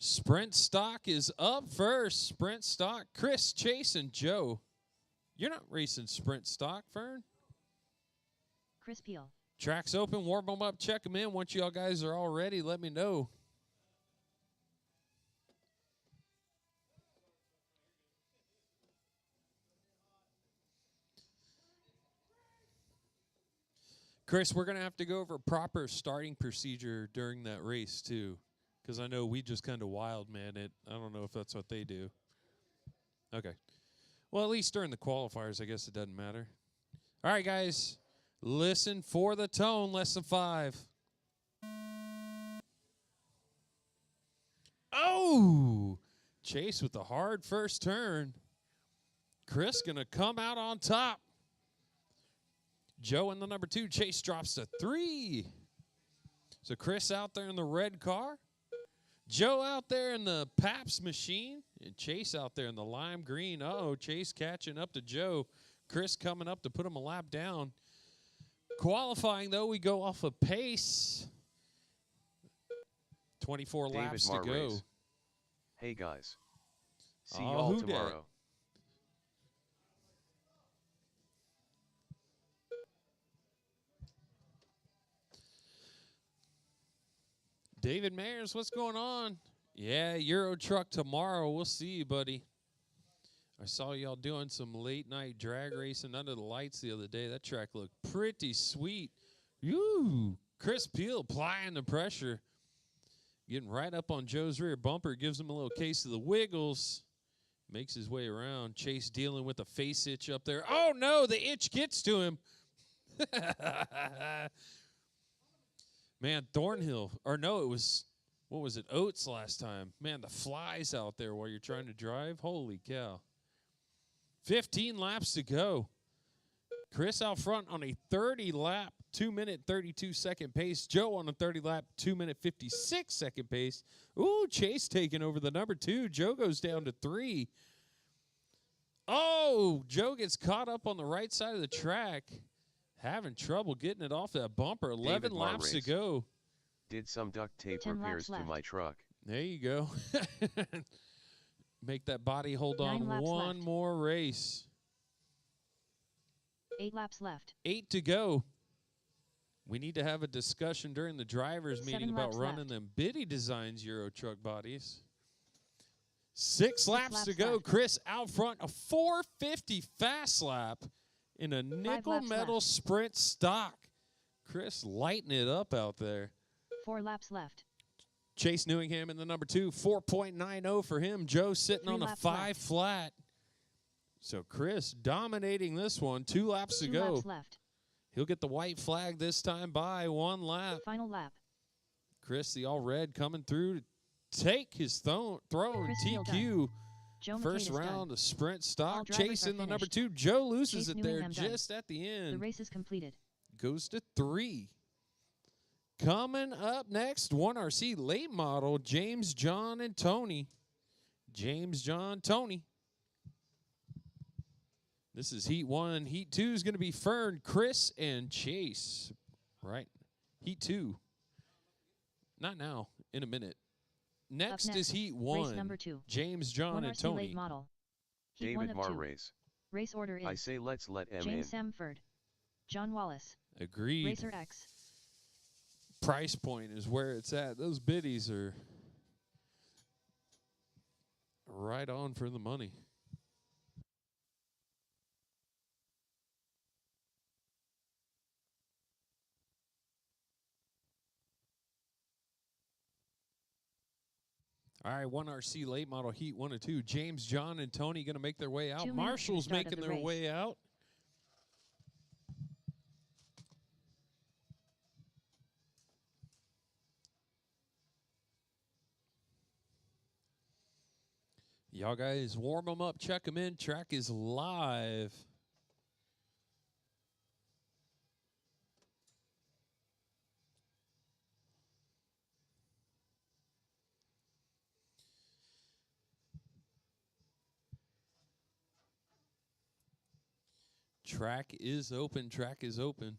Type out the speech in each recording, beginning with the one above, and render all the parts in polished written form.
Sprint stock is up first. Sprint stock, Chris, Chase, and Joe. You're not racing sprint stock, Fern. Chris Peel. Track's open. Warm them up. Check them in. Once y'all guys are all ready, let me know. Chris, we're going to have to go over proper starting procedure during that race, too, because I know we just kind of wild man it. I don't know if that's what they do. Okay. Well, at least during the qualifiers, I guess it doesn't matter. All right, guys, listen for the tone, less than 5. Oh! Chase with the hard first turn. Chris going to come out on top. Joe in the number 2. Chase drops to 3. So Chris out there in the red car. Joe out there in the Paps machine. And Chase out there in the lime green. Uh-oh, Chase catching up to Joe. Chris coming up to put him a lap down. Qualifying, though, we go off of pace. 24 laps to go. Race. Hey, guys. See y'all tomorrow. David Mayers, what's going on? Yeah, Euro Truck tomorrow. We'll see you, buddy. I saw y'all doing some late night drag racing under the lights the other day. That track looked pretty sweet. Ooh, Chris Peel applying the pressure. Getting right up on Joe's rear bumper. Gives him a little case of the wiggles. Makes his way around. Chase dealing with a face itch up there. Oh, no, the itch gets to him. Man, Thornhill, or no, it was, what was it, Oates last time. Man, the flies out there while you're trying to drive. Holy cow. 15 laps to go. Chris out front on a 30-lap, 2-minute, 32-second pace. Joe on a 30-lap, 2-minute, 56-second pace. Ooh, Chase taking over the number 2. Joe goes down to 3. Oh, Joe gets caught up on the right side of the track. Having trouble getting it off that bumper. 11 laps to go. Did some duct tape repairs to my truck. There you go. Make that body hold on one more race. 8 laps left. 8 to go. We need to have a discussion during the drivers' meeting about running them Biddy Designs Euro truck bodies. 6 laps to go. Chris out front, a 450 fast lap in a nickel metal sprint stock. Chris lighting it up out there. 4 laps left. Chase Newingham in the number 2, 4.90 for him. Joe sitting on a 5 flat. So Chris dominating this one. 2 laps to go. 2 laps left. He'll get the white flag this time by 1 lap. Final lap. Chris, the all red, coming through to take his throne. TQ. First round of sprint stock. Chase in the number 2. Joe loses it there just at the end. The race is completed. Goes to 3. Coming up next, 1RC late model, James, John, and Tony. James, John, Tony. This is Heat 1. Heat 2 is going to be Fern, Chris, and Chase. Right? Heat 2. Not now. In a minute. Next is Heat 1. Race number 2. James, John, and Tony. Late model. Heat David 1 of Marr 2. race. Race order is. I say let's let M James in. Samford. John Wallace. Agreed. Racer X. Price point is where it's at. Those biddies are right on for the money. All right, 1RC late model Heat 1 and 2. James, John, and Tony going to make their way out. Marshall's making their way out. Y'all guys warm them up, check them in. Track is live. Track is open. Track is open.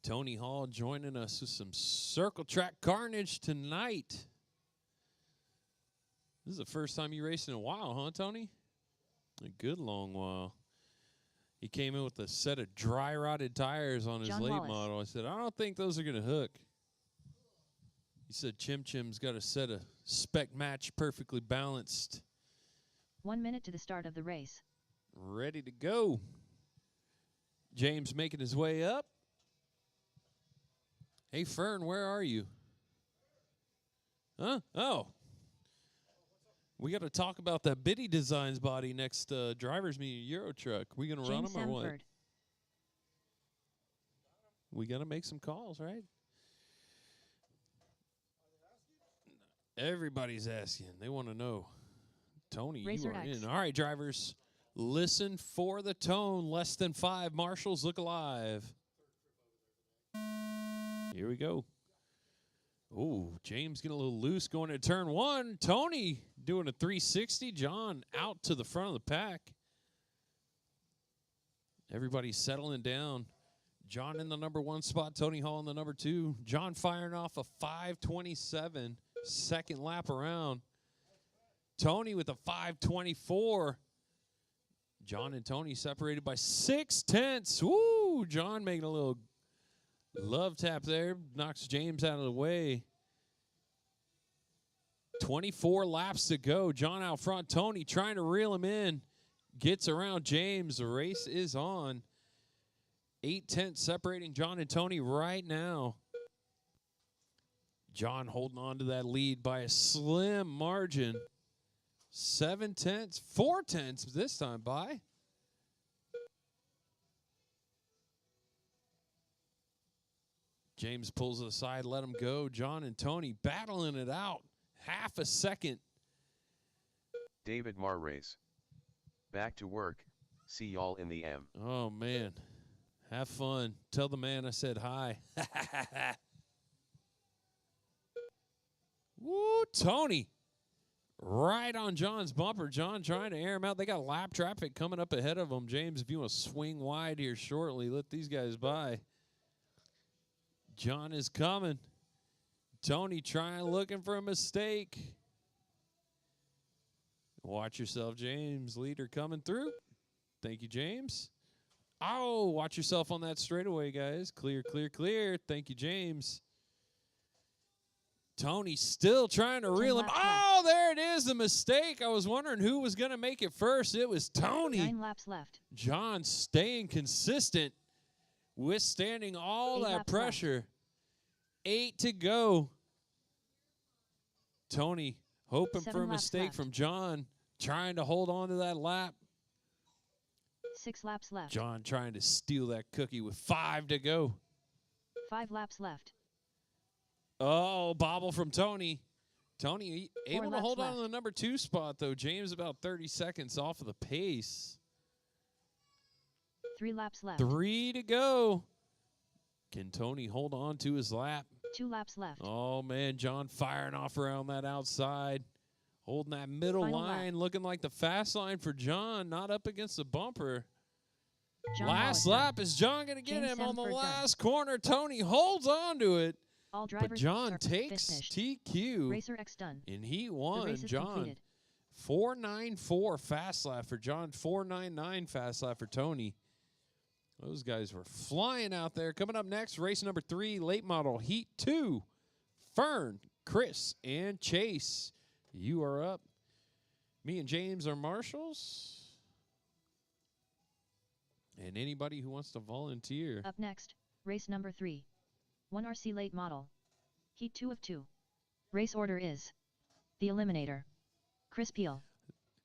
Tony Hall joining us with some circle track carnage tonight. This is the first time you raced in a while, huh, Tony? A good long while. He came in with a set of dry rotted tires on his John late Wallace. model. I said, I don't think those are going to hook. He said Chim Chim's got a set of spec match, perfectly balanced. 1 minute to the start of the race. Ready to go. James making his way up. Hey, Fern, where are you? Huh? Oh. We got to talk about that Biddy Designs body next driver's meeting Euro Truck. We going to run James them or what? Samford. We got to make some calls, right? Everybody's asking. They want to know. Tony, Racer you are X. in. All right, drivers, listen for the tone. Less than 5. Marshals, look alive. Here we go. Oh, James getting a little loose going to turn 1. Tony doing a 360. John out to the front of the pack. Everybody's settling down. John in the number 1 spot. Tony Hall in the number 2. John firing off a 5:27. Second lap around. Tony with a 5:24. John and Tony separated by 6/10. Woo! John making a little love tap there. Knocks James out of the way. 24 laps to go. John out front. Tony trying to reel him in. Gets around James. The race is on. 8/10 separating John and Tony right now. John holding on to that lead by a slim margin. 7/10, 4/10 this time by. James pulls it aside, let him go. John and Tony battling it out. Half a second. David Marr race. Back to work. See y'all in the M. Oh, man. Have fun. Tell the man I said hi. Woo, Tony. Right on John's bumper. John trying to air him out. They got lap traffic coming up ahead of them. James, if you want to swing wide here shortly, let these guys by. John is coming. Tony trying, looking for a mistake. Watch yourself, James. Leader coming through. Thank you, James. Oh, watch yourself on that straightaway, guys. Clear, clear, clear. Thank you, James. Tony still trying to reel him. Oh, there it is, the mistake. I was wondering who was going to make it first. It was Tony. 9 laps left. John staying consistent, withstanding all 8 that laps pressure. left. 8 to go. Tony hoping 7 for a laps mistake left. from John, trying to hold on to that lap. 6 laps left. John trying to steal that cookie with 5 to go. 5 laps left. Oh, bobble from Tony. Tony 4 able to laps hold on left. to the number 2 spot, though. James about 30 seconds off of the pace. 3 laps left. 3 to go. Can Tony hold on to his lap? 2 laps left. Oh, man, John firing off around that outside. Holding that middle Final line, lap. looking like the fast line for John, not up against the bumper. John Last Wallace lap, is John going to get James him on the Samford done. last corner? Tony holds on to it, All drivers but John are takes finished. TQ, Racer X done. and he The won. race is John, completed. 4.94 fast lap for John, 4.99 fast lap for Tony. Those guys were flying out there. Coming up next, race number 3, late model, Heat 2. Fern, Chris, and Chase. You are up. Me and James are marshals. And anybody who wants to volunteer. Up next, race number 3. 1 RC late model. Heat 2 of 2. Race order is the Eliminator, Chris Peel,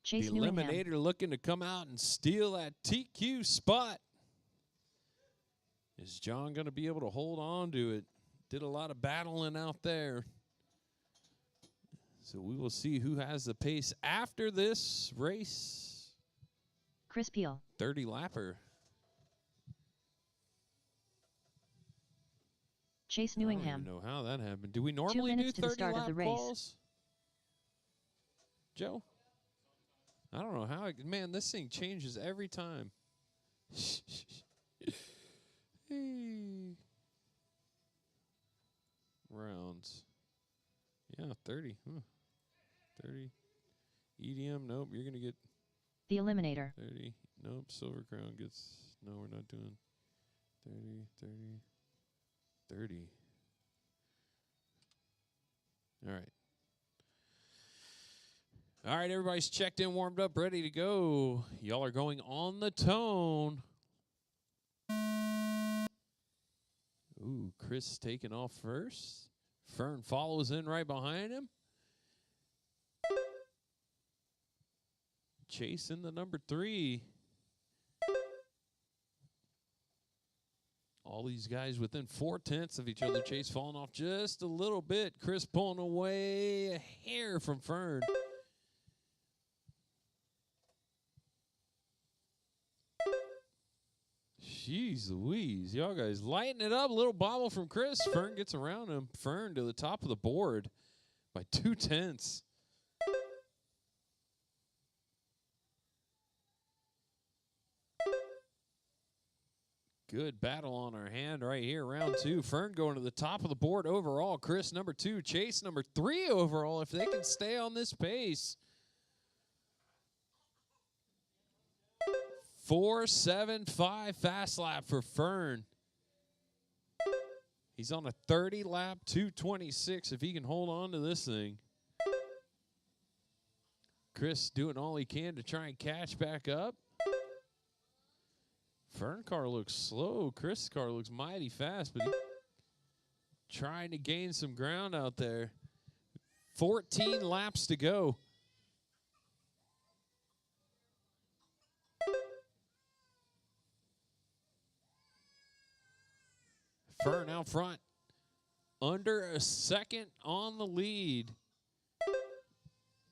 Chase The Newingham. Eliminator looking to come out and steal that TQ spot. Is John going to be able to hold on to it? Did a lot of battling out there. So we will see who has the pace after this race. Chris Peel, 30 lapper. Chase I don't Newingham. even know how that happened. Do we normally do minutes to the 30 start of lap the race. calls? Joe? I don't know how. Man, this thing changes every time. Hey. Rounds. Yeah, 30. 30. EDM, nope, you're going to get The Eliminator. 30. Nope, Silver Crown gets, no, we're not doing 30, 30, 30. All right. All right, everybody's checked in, warmed up, ready to go. Y'all are going on the tone. Ooh, Chris taking off first. Fern follows in right behind him. Chasing the number 3. All these guys within 4/10 of each other. Chase falling off just a little bit. Chris pulling away a hair from Fern. Jeez Louise. Y'all guys lighten it up. A little bobble from Chris. Fern gets around him. Fern to the top of the board by 2/10. Good battle on our hand right here. Round 2. Fern going to the top of the board overall. Chris number 2. Chase number 3 overall. If they can stay on this pace. 4.75 fast lap for Fern. He's on a 30 lap, 2:26 if he can hold on to this thing. Chris doing all he can to try and catch back up. Fern car looks slow. Chris' car looks mighty fast, but he's trying to gain some ground out there. 14 laps to go. Fern out front. Under a second on the lead.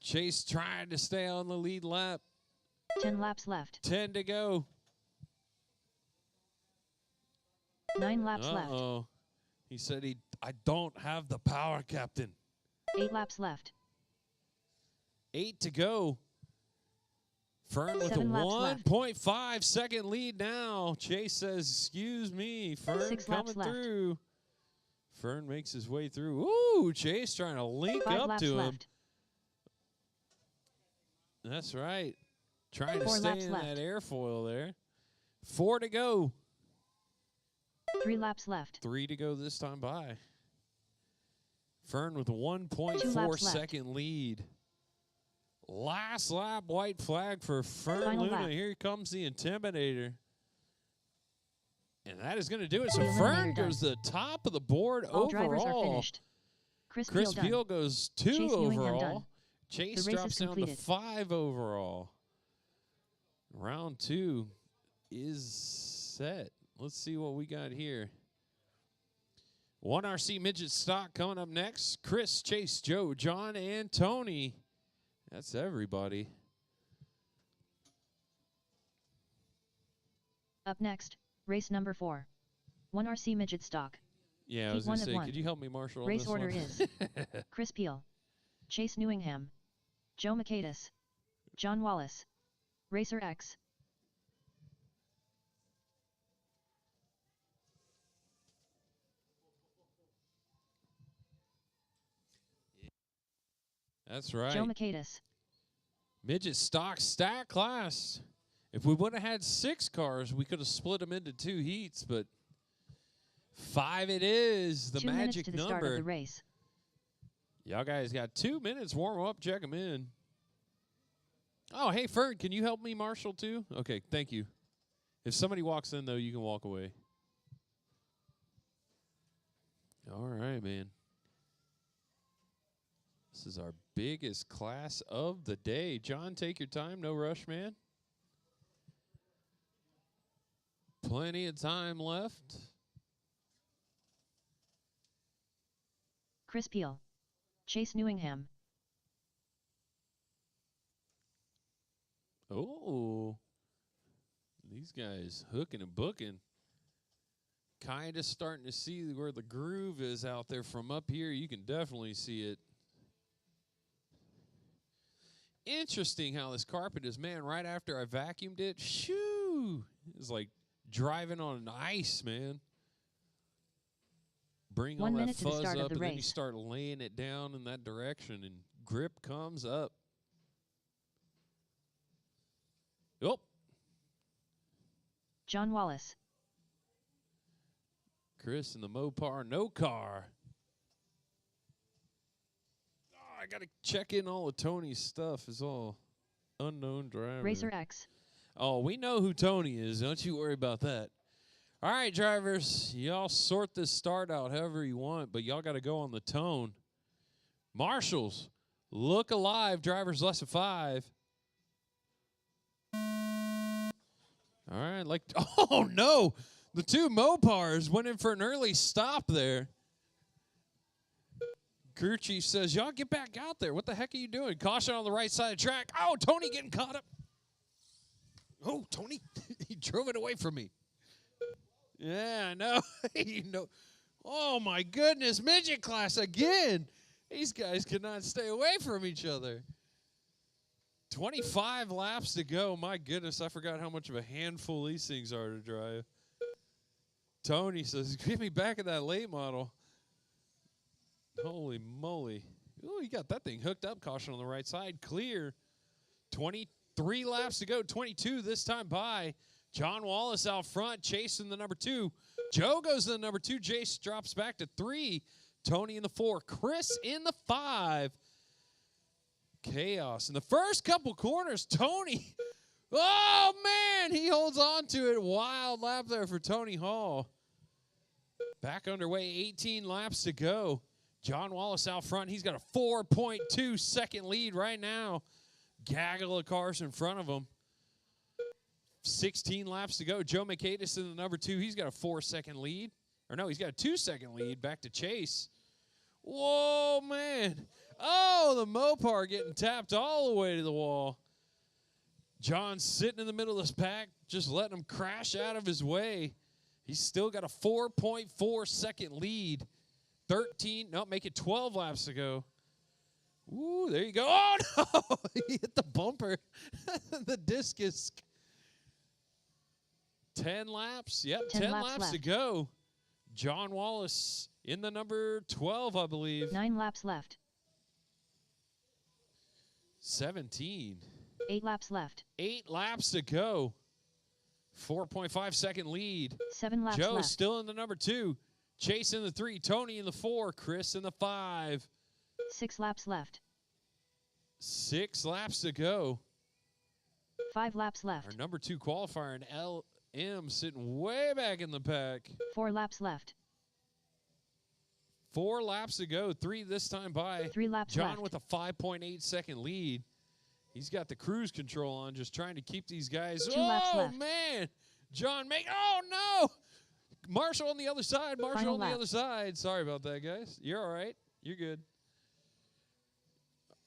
Chase trying to stay on the lead lap. 10 laps left. 10 to go. 9 laps left. Uh-oh. He said I don't have the power, Captain. 8 laps left. 8 to go. Fern with a 1.5 second lead now. Chase says, excuse me. Fern coming through. Fern makes his way through. Ooh, Chase trying to link up to him. That's right. Trying to stay in that airfoil there. 4 to go. 3 laps left. 3 to go this time by. Fern with a 1.4 second lead. Last lap, white flag for Fern Final Luna. lap. Here comes the Intimidator. And that is going to do it. So Fern goes to the top of the board All overall. drivers are finished. Chris Peel goes 2 overall. Chase The race drops is down to completed. 5 overall. Round 2 is set. Let's see what we got here. 1RC Midget Stock coming up next. Chris, Chase, Joe, John, and Tony. That's everybody. Up next, race number 4. 1RC Midget Stock. Yeah, I was going to say, could you help me, Marshall, on Race this order one? is Chris Peel, Chase Newingham, Joe Makaitis, John Wallace, Racer X. That's right. Joe Makaitis. Midget Stock Stat Class. If we would have had 6 cars, we could have split them into 2 heats, but 5 it is, the 2 magic minutes to the number. start of the race. Y'all guys got 2 minutes, warm up, check them in. Oh, hey, Fern, can you help me marshal too? Okay, thank you. If somebody walks in, though, you can walk away. All right, man. This is our biggest class of the day. John, take your time. No rush, man. Plenty of time left. Chris Peel, Chase Newingham. Oh, these guys hooking and booking. Kind of starting to see where the groove is out there from up here. You can definitely see it. Interesting how this carpet is, man, right after I vacuumed it, shoo, it's like driving on ice, man. Bring all that fuzz up, and then you start laying it down in that direction, and grip comes up. Oh, John Wallace. Chris in the Mopar, no car. Oh, I got to check in all of Tony's stuff. Is all unknown driver. Racer X. Oh, we know who Tony is. Don't you worry about that. All right, drivers, y'all sort this start out however you want, but y'all got to go on the tone. Marshals, look alive, drivers less than 5. All right, oh no, the 2 Mopars went in for an early stop there. Crew chief says, y'all get back out there. What the heck are you doing? Caution on the right side of the track. Oh, Tony getting caught up. Oh, Tony, he drove it away from me. Yeah, I know. Oh, my goodness, midget class again. These guys could not stay away from each other. 25 laps to go. My goodness, I forgot how much of a handful these things are to drive. Tony says, get me back in that late model. Holy moly. Oh, he got that thing hooked up. Caution on the right side. Clear. 23 laps to go. 22 this time by. John Wallace out front, chasing the number 2. Joe goes to the number 2. Jace drops back to 3. Tony in the 4. Chris in the 5. Chaos. In the first couple corners, Tony. Oh, man, he holds on to it. Wild lap there for Tony Hall. Back underway, 18 laps to go. John Wallace out front. He's got a 4.2 second lead right now. Gaggle of cars in front of him. 16 laps to go. Joe McAdis in the number 2. He's got a 4-second lead. Or no, he's got a 2-second lead. Back to Chase. Whoa, man. Oh, the Mopar getting tapped all the way to the wall. John's sitting in the middle of this pack, just letting him crash out of his way. He's still got a 4.4 second lead. Make it 12 laps to go. Ooh, there you go. Oh, no! He hit the bumper. The discus. 10 laps. Yep, 10 laps to go. John Wallace in the number 12, I believe. 9 laps left. 17. 8 laps left. 8 laps to go. 4.5 second lead. 7 laps Joe left. still in the number 2. Chase in the 3. Tony in the 4. Chris in the 5. 6 laps left. 6 laps to go. 5 laps left. Our number 2 qualifier in LM sitting way back in the pack. 4 laps left. 4 laps to go. 3 this time by. 3 laps John left. with a 5.8 second lead. He's got the cruise control on, just trying to keep these guys. 2 laps left. Oh, man. John oh, no. Marshall on the other side. Marshall Final on lap. the other side. Sorry about that, guys. You're all right. You're good.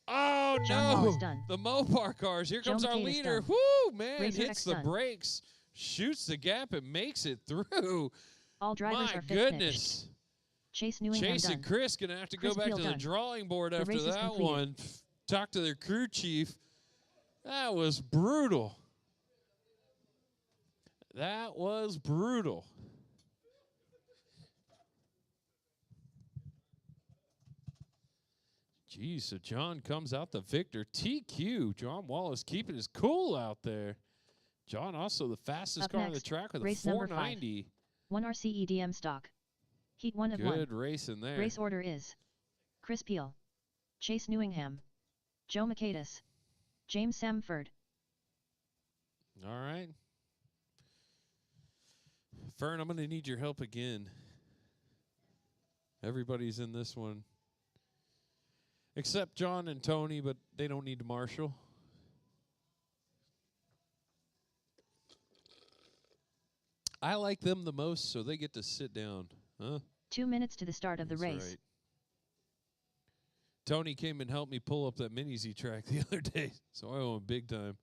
Oh, John no. Wallace done. The Mopar cars. Here Joe comes our McKay is leader. done. Woo, man. Racer Hits X the done. brakes. Shoots the gap and makes it through. All drivers My are fifth goodness. finished. Chase Newingham Chase done. and Chris going to have to Chris go back Peel to the done. drawing board The after race is that completed. one. Talk to their crew chief. That was brutal. That was brutal. Geez, so John comes out the victor. TQ, John Wallace keeping his cool out there. John also the fastest Up car on the next, track with a race number 5. 490. 1 RCEDM stock. Heat 1 of 1. Good racing there. Race order is Chris Peel, Chase Newingham, Joe McAdis, James Samford. All right. Fern, I'm going to need your help again. Everybody's in this one. Except John and Tony, but they don't need to marshal. I like them the most, so they get to sit down. Huh? 2 minutes to the start of the That's race. right. Tony came and helped me pull up that Mini Z track the other day, so I owe him big time.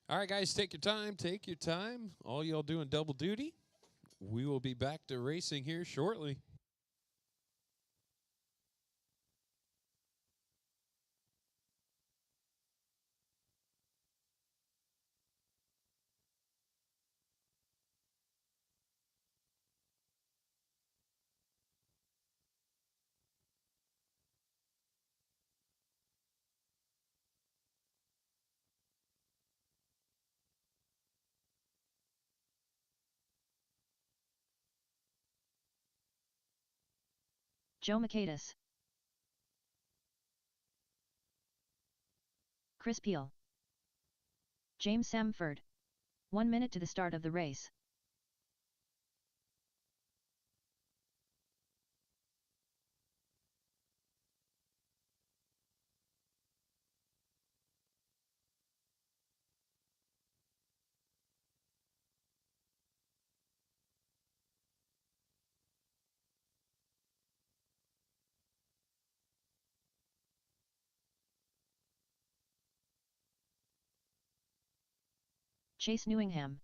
All right, guys, take your time. Take your time. All y'all doing double duty. We will be back to racing here shortly. Joe Michaelis. Chris Peel. James Samford. 1 minute to the start of the race. Chase Newingham.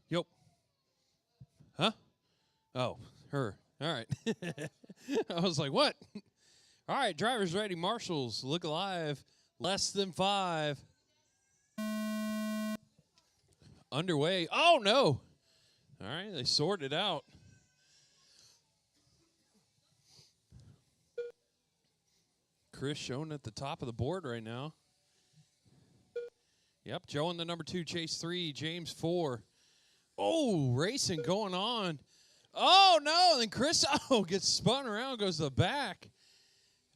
Yup. Huh? Oh, her. All right. I was like, what? All right, drivers ready. Marshals, look alive. Less than 5. Underway. Oh, no. All right, they sorted it out. Chris showing at the top of the board right now. Yep, Joe in the number 2, Chase 3, James 4. Oh, racing going on. Oh, no, and then Chris gets spun around, goes to the back.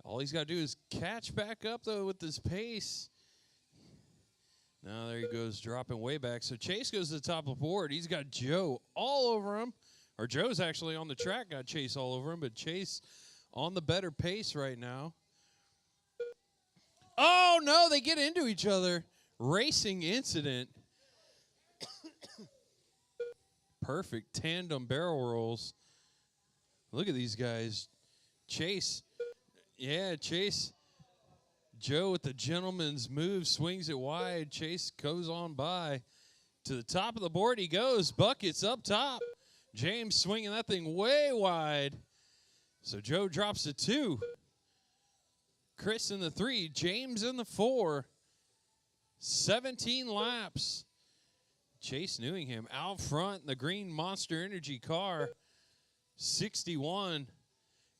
All he's got to do is catch back up, though, with his pace. Now there he goes, dropping way back. So Chase goes to the top of the board. He's got Joe all over him. Or Joe's actually on the track, got Chase all over him, but Chase on the better pace right now. Oh, no, they get into each other. Racing incident. Perfect tandem barrel rolls. Look at these guys. Chase. Yeah, Chase. Joe with the gentleman's move swings it wide. Chase goes on by. To the top of the board he goes. Buckets up top. James swinging that thing way wide. So Joe drops the 2. Chris in the 3. James in the 4. 17 laps. Chase Newingham out front in the green Monster Energy car. 61.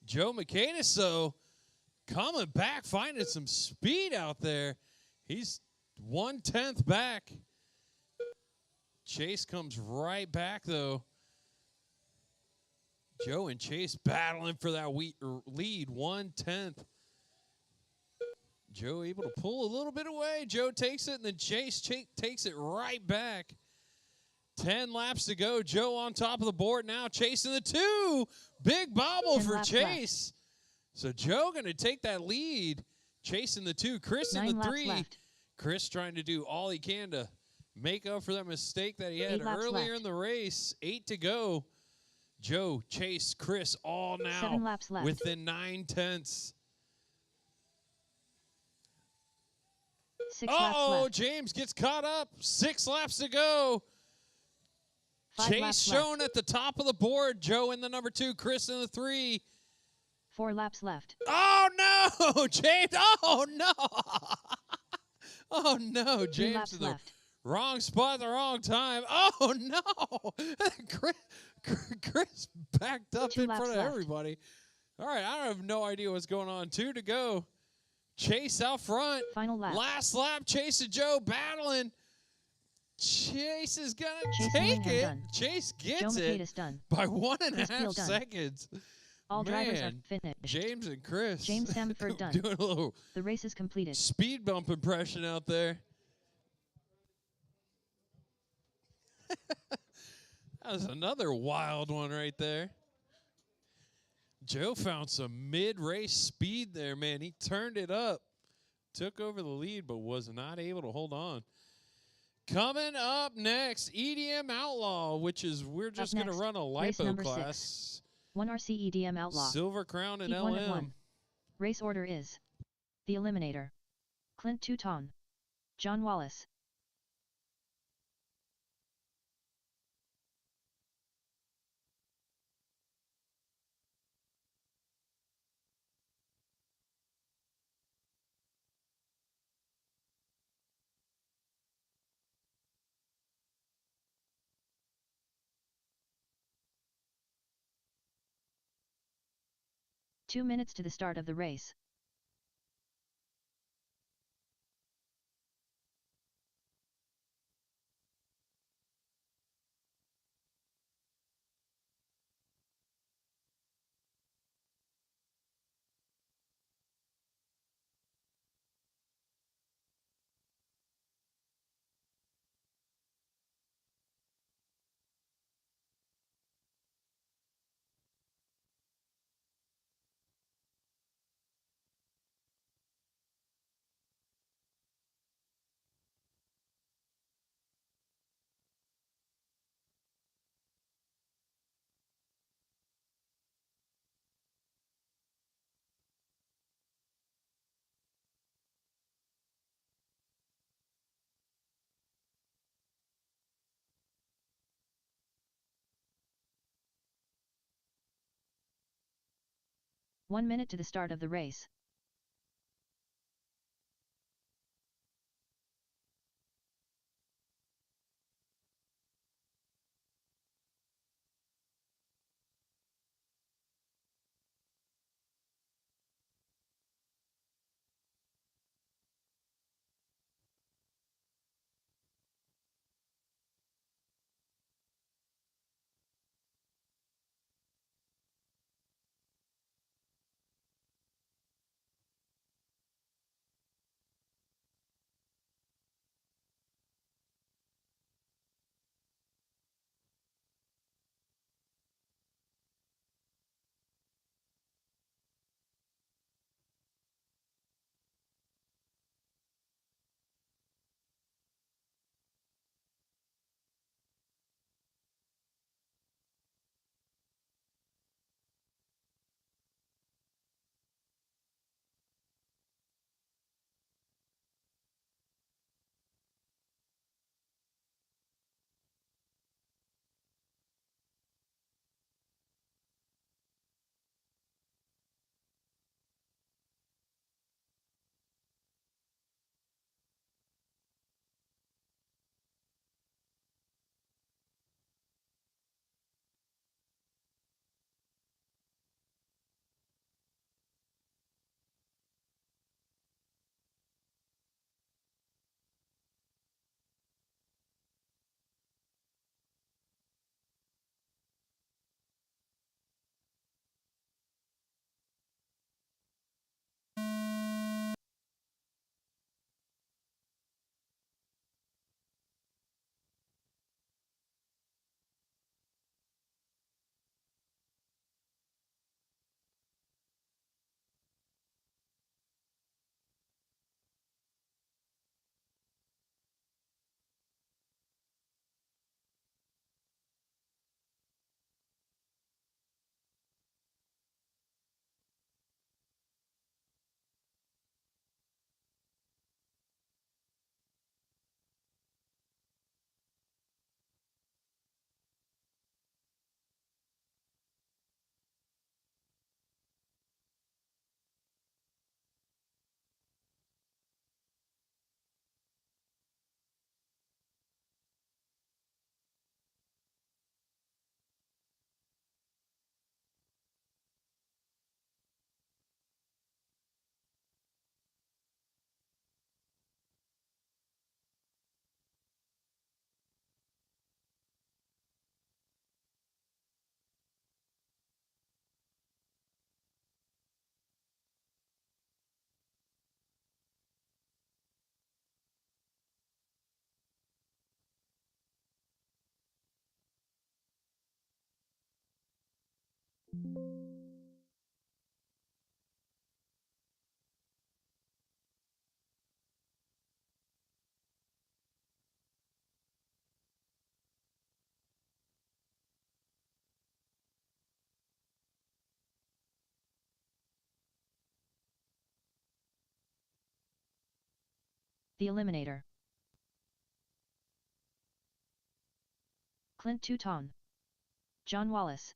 Joe Michaelis, though, coming back, finding some speed out there. He's 1/10 back. Chase comes right back, though. Joe and Chase battling for that lead, 1/10. Joe able to pull a little bit away. Joe takes it, and then Chase takes it right back. 10 laps to go. Joe on top of the board now, chasing the 2. Big bobble for Chase. Left. So Joe going to take that lead, chasing the 2. Chris in the 3. Left. Chris trying to do all he can to make up for that mistake that he had earlier in the race. 8 to go. Joe, Chase, Chris all now 7 laps left. Within 9/10. 6 laps left. James gets caught up. 6 laps to go. Chase shown at the top of the board. Joe in the number 2. Chris in the 3. 4 laps left. Oh, no. James. Oh, no. Oh, no. James in the wrong spot at the wrong time. Oh, no. Chris backed up in front of everybody. All right, I have no idea what's going on. 2 to go. Chase out front. Final lap. Last lap. Chase and Joe battling. Chase is going to take it. Done. Chase gets Joe it done. by 1.5 seconds. All drivers are finished. James and Chris. James Samford done. Doing a little the race is completed. Speed bump impression out there. That was another wild one right there. Joe found some mid-race speed there, man. He turned it up. Took over the lead, but was not able to hold on. Coming up next, EDM Outlaw, which is we're just going to run a LiPo class. 1 RC EDM Outlaw. Silver Crown and Heat LM. 1 of 1. Race order is The Eliminator. Clint Touton. John Wallace. 2 minutes to the start of the race. One minute to the start of the race. The Eliminator. Clint Touton. John Wallace.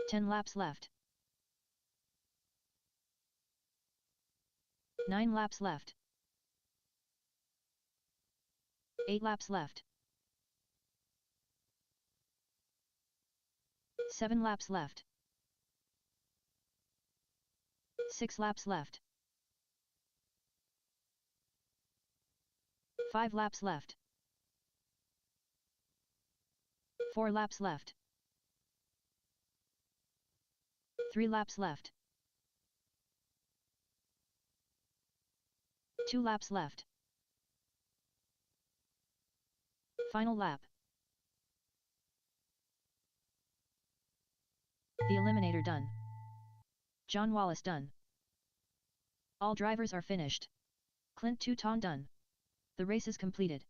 10 laps left. 9 laps left. 8 laps left. 7 laps left. 6 laps left. 5 laps left. 4 laps left. 3 laps left. 2 laps left. Final lap. The eliminator done. John Wallace done. All drivers are finished. Clint Touton done. The race is completed.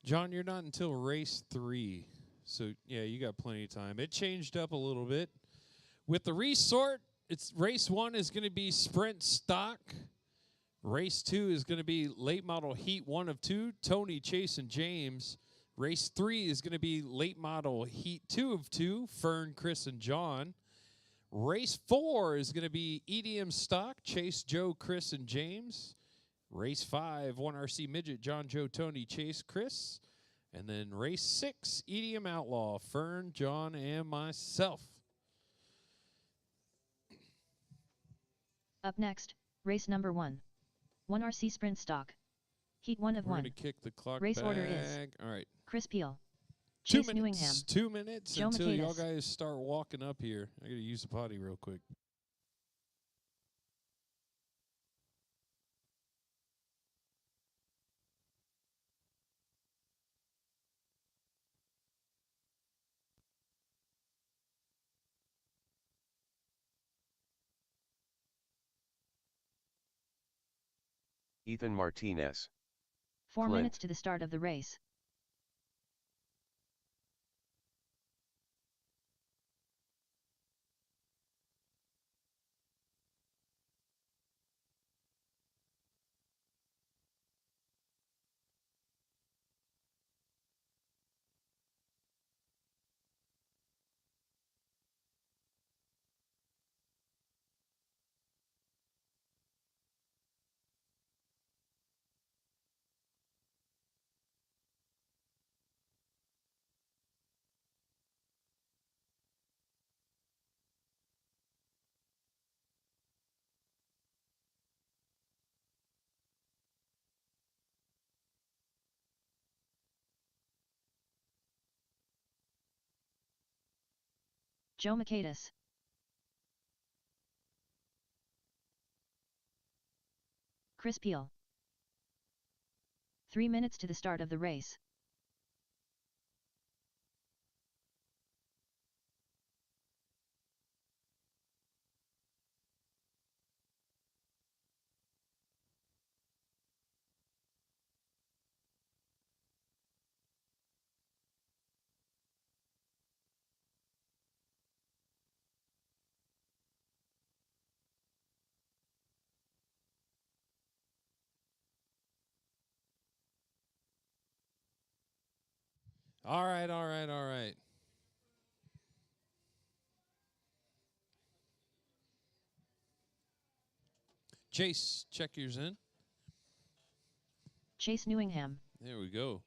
John, you're not until race 3. So, yeah, you got plenty of time. It changed up a little bit. With the resort, it's race 1 is going to be sprint stock. Race 2 is going to be late model heat 1 of 2, Tony, Chase, and James. Race 3 is going to be late model heat 2 of 2, Fern, Chris, and John. Race 4 is going to be EDM stock, Chase, Joe, Chris, and James. Race 5, 1RC midget, John, Joe, Tony, Chase, Chris. And then race 6, EDM outlaw, Fern, John, and myself. Up next, race number 1. 1RC sprint stock. Heat 1 of We're 1. going to kick the clock Race back. order is All right. Chris Peel, 2 Chase minutes. Newingham, 2 minutes Joe until y'all Michaelis. guys start walking up here. I got to use the potty real quick. Ethan Martinez. 4 Clint. minutes to the start of the race. Joe Michaelis. Chris Peel. 3 minutes to the start of the race. All right, all right, all right. Chase, check yours in. Chase Newingham. There we go.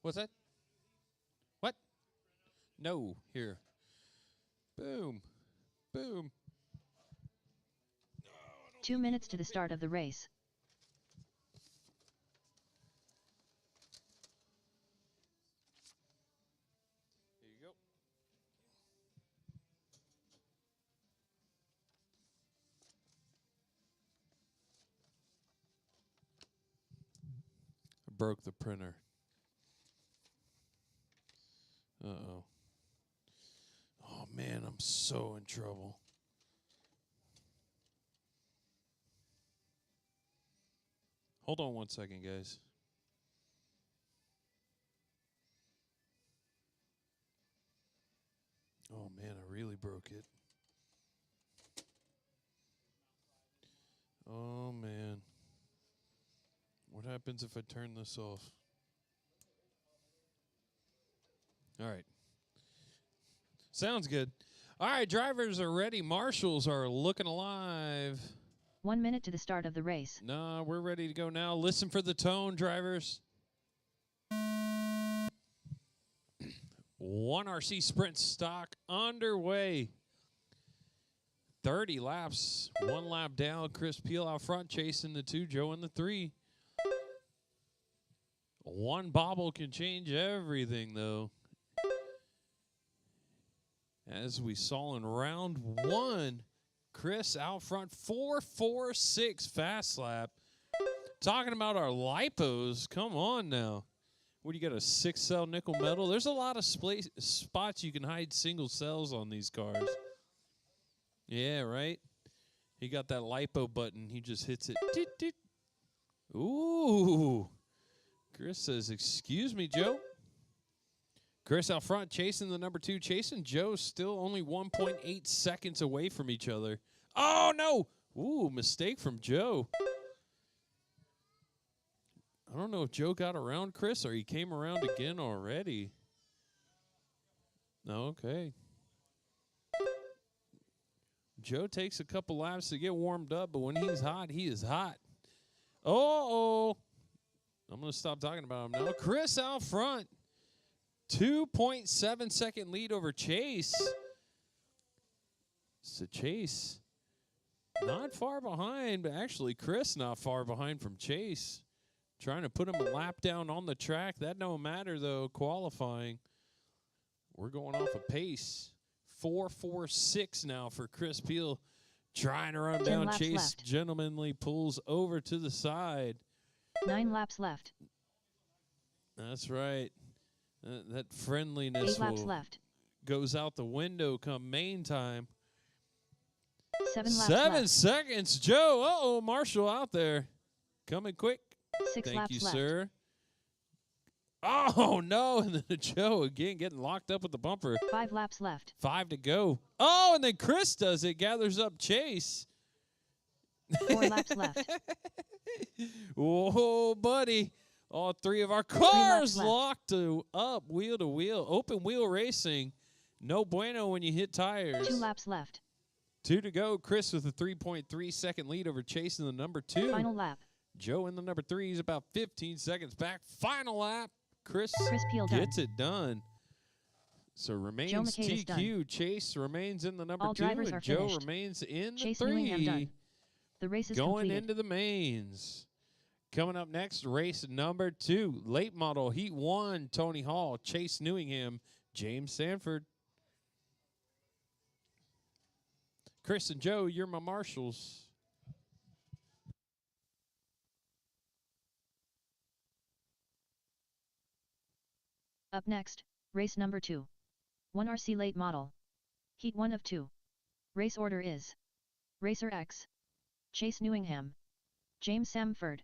What's that? What? No, here. Boom. Boom. 2 minutes to the start of the race. Here you go. I broke the printer. Uh-oh. Oh, man, I'm so in trouble. Hold on 1 second, guys. Oh, man, I really broke it. Oh, man. What happens if I turn this off? All right. Sounds good. All right, drivers are ready. Marshals are looking alive. 1 minute to the start of the race. Nah, we're ready to go now. Listen for the tone, drivers. 1RC sprint stock underway. 30 laps, 1 lap down. Chris Peel out front, chasing the 2, Joe in the 3. 1 bobble can change everything, though. As we saw in round 1, Chris out front, 4.46 fast lap. Talking about our lipos, come on now. What do you got, a 6-cell nickel metal? There's a lot of spots you can hide single cells on these cars. Yeah, right? He got that lipo button. He just hits it. Doot, doot. Ooh. Chris says, excuse me, Joe. Chris out front, chasing the number 2. Chase and Joe still only 1.8 seconds away from each other. Oh, no. Ooh, mistake from Joe. I don't know if Joe got around Chris or he came around again already. Okay. Joe takes a couple laps to get warmed up, but when he's hot, he is hot. Uh-oh. I'm going to stop talking about him now. Chris out front. 2.7 second lead over Chase. So Chase not far behind, but actually Chris not far behind from Chase. Trying to put him a lap down on the track. That don't matter, though, qualifying. We're going off a pace. 4.46 now for Chris Peel. Trying to run down Chase. Left. Gentlemanly pulls over to the side. 9 laps left. That's right. That friendliness 8 laps left. Goes out the window come main time. 7 laps 7 left. seconds. Joe, uh-oh, Marshall out there. Coming quick. 6 Thank laps you, left. sir. Oh, no. And then Joe again getting locked up with the bumper. 5 laps left. 5 to go. Oh, and then Chris does it. Gathers up Chase. 4 laps left. Whoa, buddy. All 3 of our cars locked up wheel to wheel. Open wheel racing. No bueno when you hit tires. 2 laps left. 2 to go. Chris with a 3.3 second lead over Chase in the number 2. Final lap. Joe in the number 3 is about 15 seconds back. Final lap. Chris Peel gets it done. So remains TQ. Chase remains in the number 2, and Joe finished. Remains in the Chase 3. Done. The race is going completed. into the mains. Coming up next, race number 2. Late model, Heat 1, Tony Hall, Chase Newingham, James Sanford. Chris and Joe, you're my marshals. Up next, race number 2. 1 RC late model. Heat 1 of 2. Race order is Racer X, Chase Newingham, James Sanford.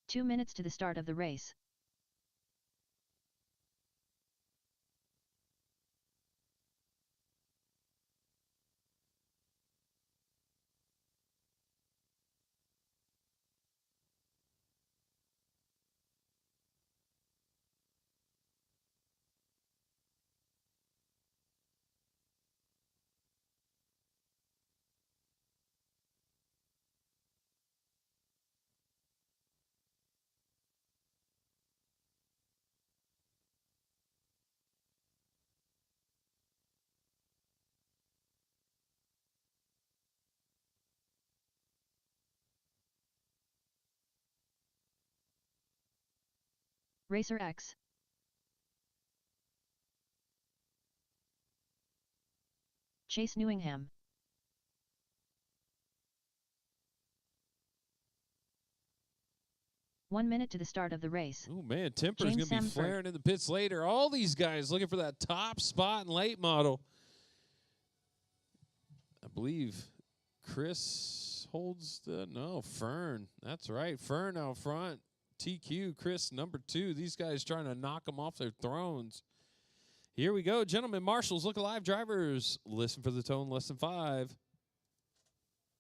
Two minutes to the start of the race. Racer X. Chase Newingham. One minute to the start of the race. Oh, man, Temper's going to be flaring in the pits later. All these guys looking for that top spot in late model. I believe Chris holds the, no, Fern. That's right, Fern out front. TQ, Chris, number 2. These guys trying to knock them off their thrones. Here we go, gentlemen. Marshals, look alive, drivers. Listen for the tone, less than 5.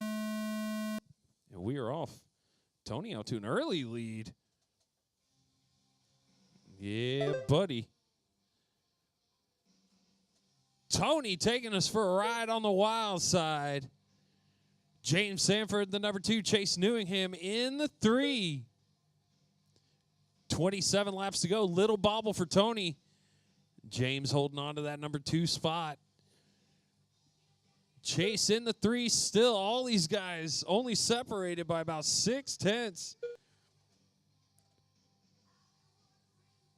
And we are off. Tony out to an early lead. Yeah, buddy. Tony taking us for a ride on the wild side. James Sanford, the number 2. Chase Newingham in the 3. 27 laps to go. Little bobble for Tony. James holding on to that number 2 spot. Chase in the 3 still. All these guys only separated by about 6 tenths.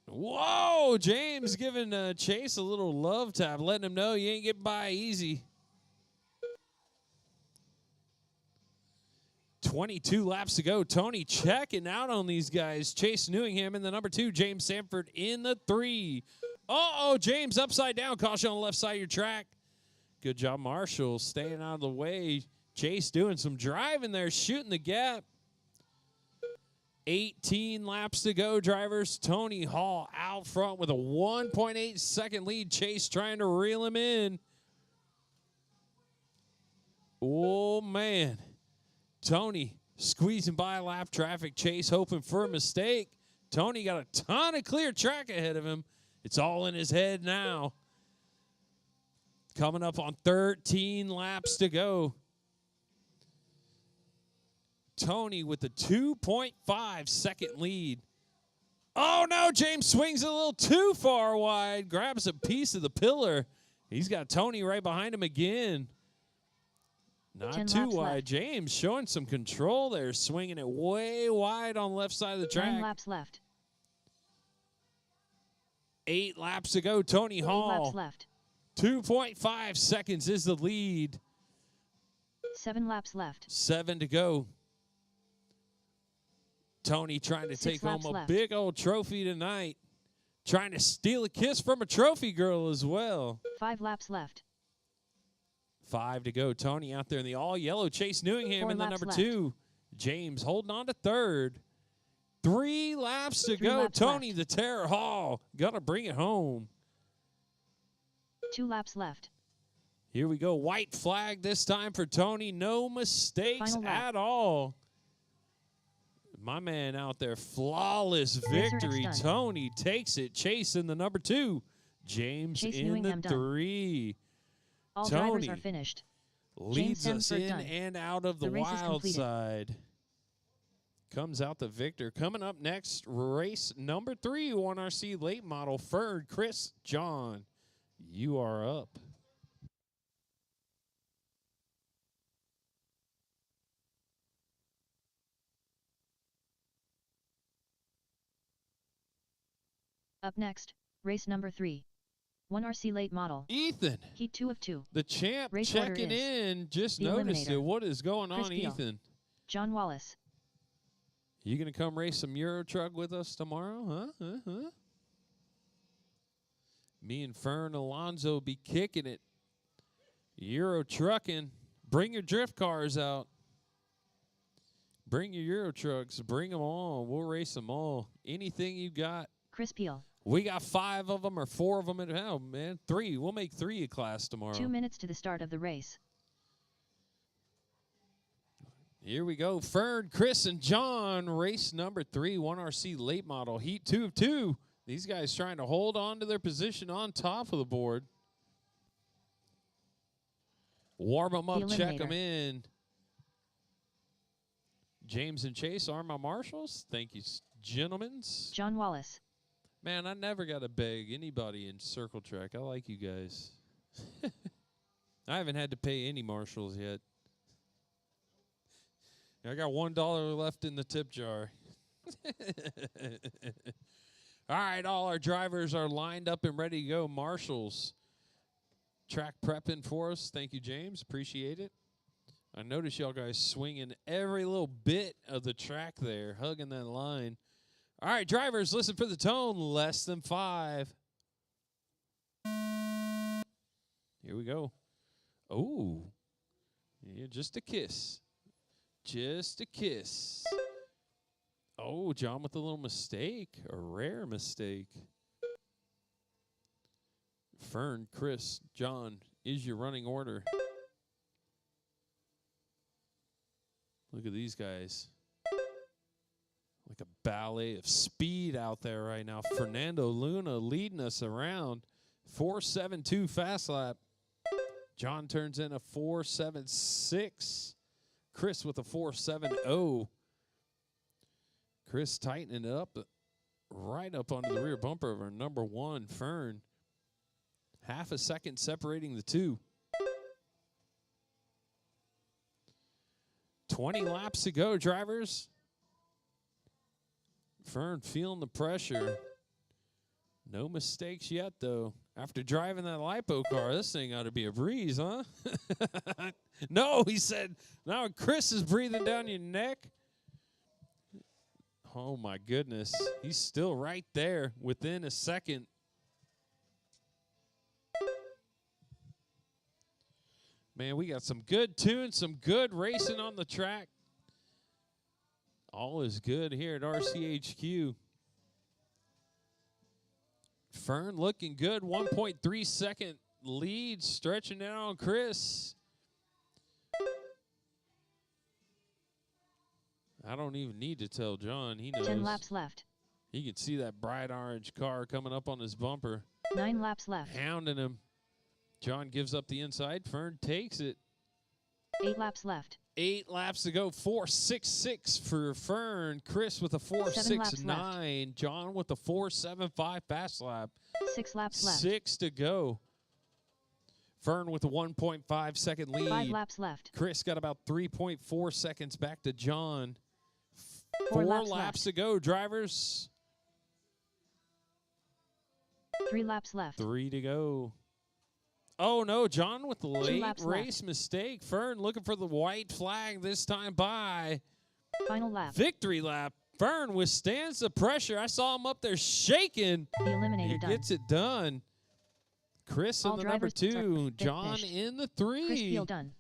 Whoa, James giving Chase a little love tap, letting him know you ain't getting by easy. 22 laps to go. Tony checking out on these guys. Chase Newingham in the number 2. James Sanford in the 3. Uh-oh, James upside down. Caution on the left side of your track. Good job, Marshall, staying out of the way. Chase doing some driving there, shooting the gap. 18 laps to go, drivers. Tony Hall out front with a 1.8 second lead. Chase trying to reel him in. Oh, man. Tony squeezing by lap traffic. Chase hoping for a mistake. Tony got a ton of clear track ahead of him. It's all in his head now. Coming up on 13 laps to go. Tony with the 2.5 second lead. Oh, no, James swings a little too far wide. Grabs a piece of the pillar. He's got Tony right behind him again. Not too wide. Left. James showing some control there, swinging it way wide on the left side of the track. 9 laps left. 8 laps to go. Tony Hall. 8 laps left. 2.5 seconds is the lead. 7 laps left. 7 to go. Tony trying to take home a big old trophy tonight. Trying to steal a kiss from a trophy girl as well. 5 laps left. 5 to go. Tony out there in the all-yellow. Chase Newingham in the number left. 2. James holding on to 3rd. 3 laps to go. Laps Tony left. the Terror Hall. Got to bring it home. 2 laps left. Here we go. White flag this time for Tony. No mistakes at all. My man out there. Flawless victory. Tony takes it. Chase in the number 2. James Chase in Newingham the 3. All Tony drivers are finished. leads us in done. and out of the wild side. Comes out the victor. Coming up next, race number 3, 1RC late model. Ferd, Chris, John, you are up. Up next, race number 3. 1RC late model. Ethan. Heat 2 of 2. The champ Race checking in. Just noticed it. What is going on, Ethan? John Wallace. You going to come race some Euro truck with us tomorrow? Huh? Me and Fern Alonso be kicking it. Euro trucking. Bring your drift cars out. Bring your Euro trucks. Bring them all. We'll race them all. Anything you got. Chris Peel. We got 5 of them or 4 of them at home, man. 3. We'll make 3 a class tomorrow. 2 minutes to the start of the race. Here we go. Fern, Chris, and John. Race number 3, 1RC late model. Heat 2 of 2. These guys trying to hold on to their position on top of the board. Warm them up, check them in. James and Chase are my marshals. Thank you, gentlemen. John Wallace. Man, I never got to beg anybody in circle track. I like you guys. I haven't had to pay any marshals yet. I got $1 left in the tip jar. All right, all our drivers are lined up and ready to go. Marshals, track prepping for us. Thank you, James. Appreciate it. I noticed y'all guys swinging every little bit of the track there, hugging that line. All right, drivers, listen for the tone. Less than 5. Here we go. Oh, yeah, just a kiss. Just a kiss. Oh, John with a little mistake, a rare mistake. Fern, Chris, John is your running order. Look at these guys. Like a ballet of speed out there right now. Fernando Luna leading us around. 4.72 fast lap. John turns in a 4.76. Chris with a 4.70. Chris tightening it up right up onto the rear bumper of our number 1, Fern. Half a second separating the 2. 20 laps to go, drivers. Fern feeling the pressure. No mistakes yet, though. After driving that LiPo car, this thing ought to be a breeze, huh? No, he said, now Chris is breathing down your neck. Oh, my goodness. He's still right there within a second. Man, we got some good tunes, some good racing on the track. All is good here at RCHQ. Fern looking good, 1.3 second lead, stretching out on Chris. I don't even need to tell John, he knows. 10 laps left. He can see that bright orange car coming up on his bumper. 9 laps left. Hounding him. John gives up the inside, Fern takes it. 8 laps left. 8 laps to go, 4.66 for Fern. Chris with a 4.69. John with a 4.75 fast lap. 6 laps left. 6 to go. Fern with a 1.5 second lead. 5 laps left. Chris got about 3.4 seconds back to John. 4 4 laps laps left. to go, drivers. 3 laps left. 3 to go. Oh, no, John with the late laps race mistake. Fern looking for the white flag this time by. Final lap. Victory lap. Fern withstands the pressure. I saw him up there shaking. The eliminator He done. gets it done. Chris in All the number drivers 2. are John finished. in the Chris 3. Peel done.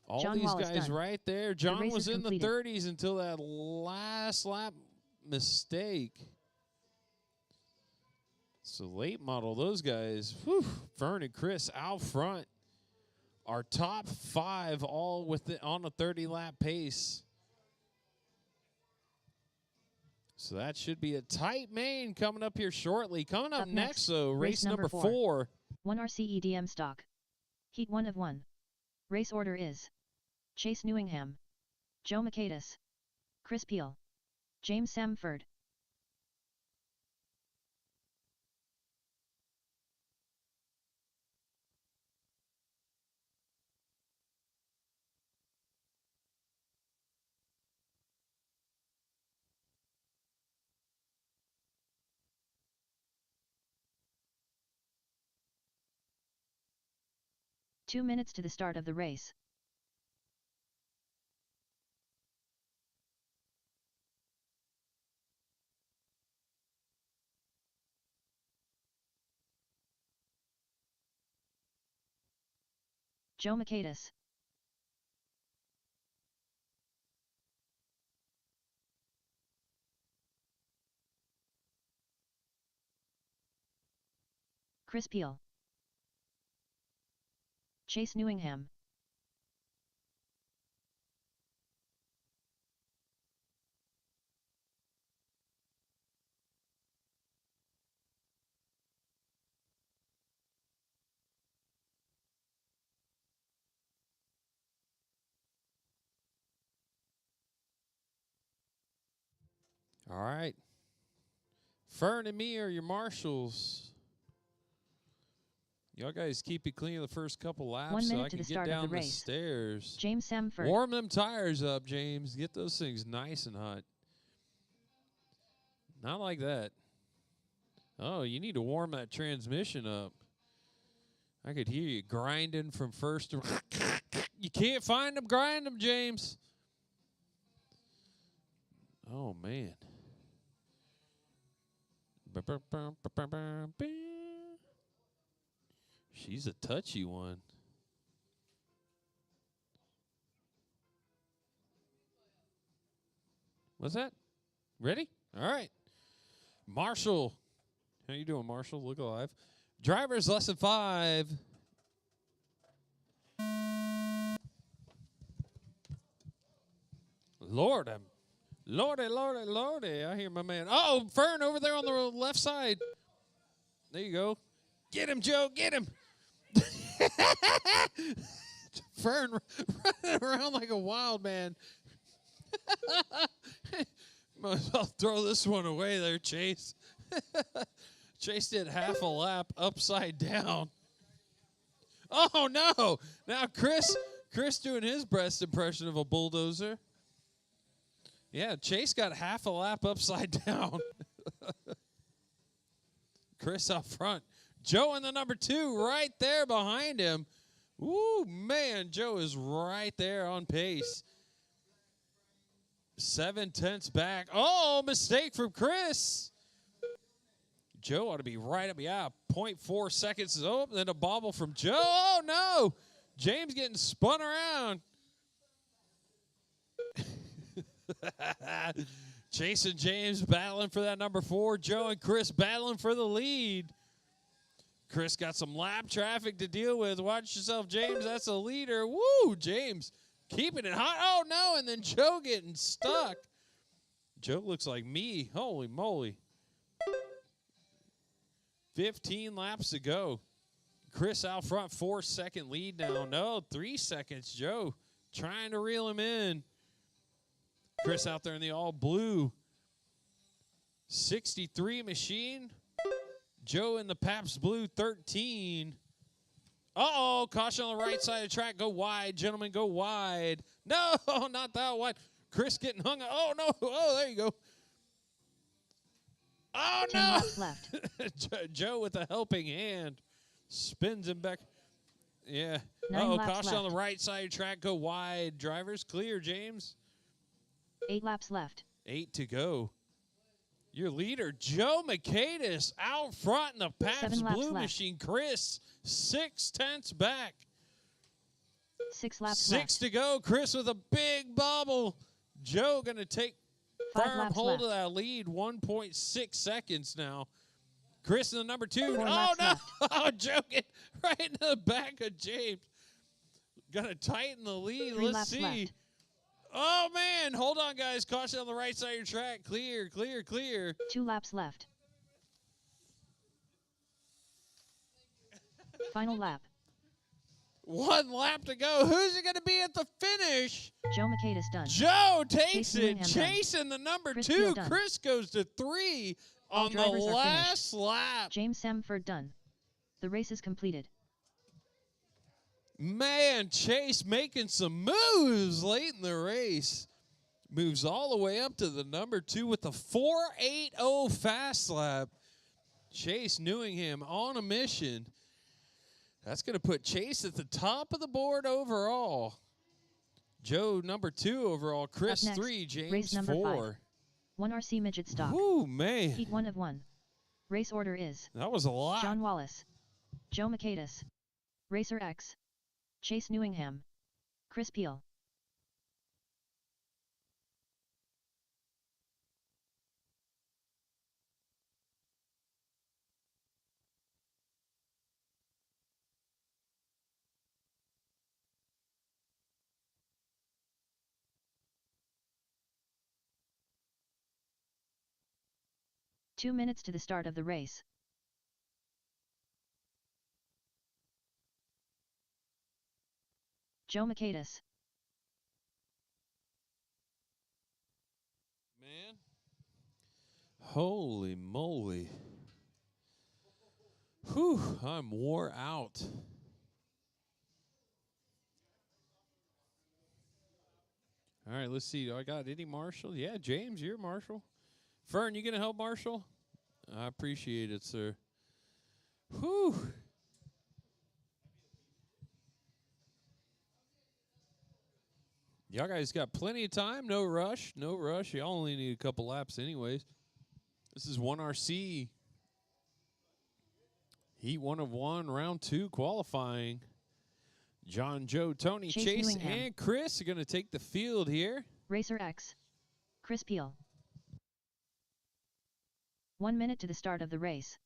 All John these Wallace guys done. right there. John race was is in the completed. 30s until that last lap mistake. So late model, those guys, whew, Fern and Chris out front. Our top 5 all on a 30-lap pace. So that should be a tight main coming up here shortly. Coming up next, though, race number 4. 1 RCEDM stock. Heat 1 of 1. Race order is Chase Newingham, Joe Makaitis, Chris Peel, James Samford. Two minutes to the start of the race. Joe Makaitis. Chris Peel. Chase Newingham. All right. Fern and me are your marshals. Y'all guys keep it clean the first couple laps 1 so minute I to can the get start of down the the race. stairs. James Samford. Warm them tires up, James. Get those things nice and hot. Not like that. Oh, you need to warm that transmission up. I could hear you grinding from first to... You can't find them, grind them, James. Oh, man. She's a touchy one. What's that? Ready? All right. Marshall. How you doing, Marshall? Look alive. Driver's lesson 5. Lordy, Lordy. I hear my man. Oh, Fern over there on the left side. There you go. Get him, Joe. Get him. Fern running around like a wild man. Might as well throw this one away there, Chase. Chase did half a lap upside down. Oh, no. Now Chris doing his best impression of a bulldozer. Yeah, Chase got half a lap upside down. Chris out front. Joe in the number 2 right there behind him. Ooh, man, Joe is right there on pace. 7/10 back. Oh, mistake from Chris. Joe ought to be right up. Yeah, 0.4 seconds is open. Then a bobble from Joe. Oh, no. James getting spun around. Chase and James battling for that number 4. Joe and Chris battling for the lead. Chris got some lap traffic to deal with. Watch yourself, James. That's a leader. Woo, James keeping it hot. Oh, no, and then Joe getting stuck. Joe looks like me. Holy moly. 15 laps to go. Chris out front, 4-second lead now. No, 3 seconds. Joe trying to reel him in. Chris out there in the all blue. 63 machine. Joe in the Pabst Blue 13. Uh-oh, caution on the right side of the track. Go wide, gentlemen, go wide. No, not that wide. Chris getting hung. Oh, no. Oh, there you go. Oh, 10 no. laps left. Joe with a helping hand. Spins him back. Yeah. 9 Uh-oh, laps caution on the left. right side of the track. Go wide. Drivers clear, James. 8 laps left. 8 to go. Your leader, Joe Mercatus, out front in the Pabst 7 laps Blue left. Machine. Chris, 6/10 back. 6 laps 6 left. to go. Chris with a big bobble. Joe going to take 5 firm laps hold left. of that lead. 1.6 seconds now. Chris in the number 2. 4 Oh, laps no. left. Oh, Joe get right in the back of James. Going to tighten the lead. 3 Let's laps see. left. Oh, man. Hold on, guys. Caution on the right side of your track. Clear, clear, clear. 2 laps left. Final lap. 1 lap to go. Who's it going to be at the finish? Joe Mercatus done. Joe takes Chase it. Newingham done. Chasing the number Chris 2. Peel done. Chris goes to 3 All on the drivers are last lap. James Samford done. The race is completed. Man, Chase making some moves late in the race. Moves all the way up to the number 2 with a 4.80 fast lap. Chase Newingham on a mission. That's going to put Chase at the top of the board overall. Joe, number 2 overall. Chris, Up next, 3. James, race number 4. 1 RC Midget Stock. Ooh, man. Heat 1 of 1. Race order is That was a lot. John Wallace, Joe Mercatus, Racer X, Chase Newingham, Chris Peel. Two minutes to the start of the race. Joe Mercatus. Man. Holy moly. Whew, I'm wore out. All right, let's see. Do I got any Marshall? Yeah, James, you're Marshall. Fern, you going to help Marshall? I appreciate it, sir. Whew. Y'all guys got plenty of time. No rush. No rush. Y'all only need a couple laps anyways. This is 1RC. Heat 1 of 1, round 2 qualifying. John, Joe, Tony, Chase Newingham. and Chris are going to take the field here. Racer X. Chris Peel. 1 minute to the start of the race.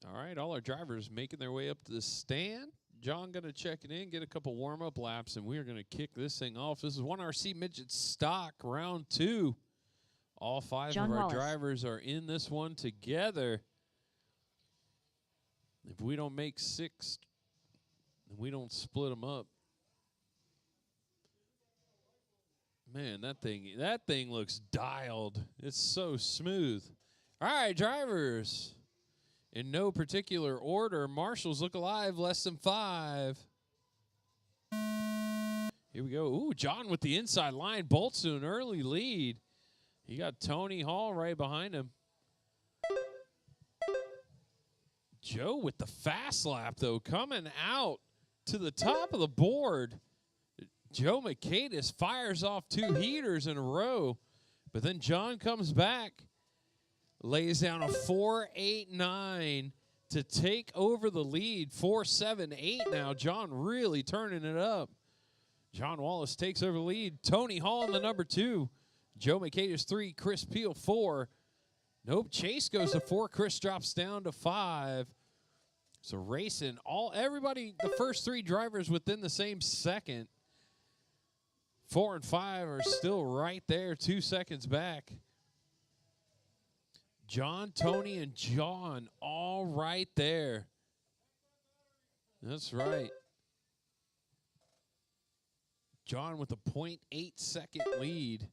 All right, all our drivers making their way up to the stand. John going to check it in, get a couple warm-up laps, and we are going to kick this thing off. This is 1RC Midget Stock, round 2. All five John of our Wallace. drivers are in this one together. If we don't make 6, then we don't split them up. Man, that thing looks dialed. It's so smooth. All right, drivers. In no particular order, Marshals look alive, less than 5. Here we go. Ooh, John with the inside line. Bolts to an early lead. He got Tony Hall right behind him. Joe with the fast lap, though, coming out to the top of the board. Joe Mercatus fires off 2 heaters in a row, but then John comes back, lays down a 4.89 to take over the lead. 4.78 now. John really turning it up. John Wallace takes over the lead. Tony Hall in the number 2. Joe Mercatus 3. Chris Peel 4. Nope, Chase goes to 4. Chris drops down to 5. So racing everybody, the first 3 drivers within the same second. 4 and 5 are still right there, 2 seconds back. John, Tony, and John all right there. That's right. John with a 0.8 second lead.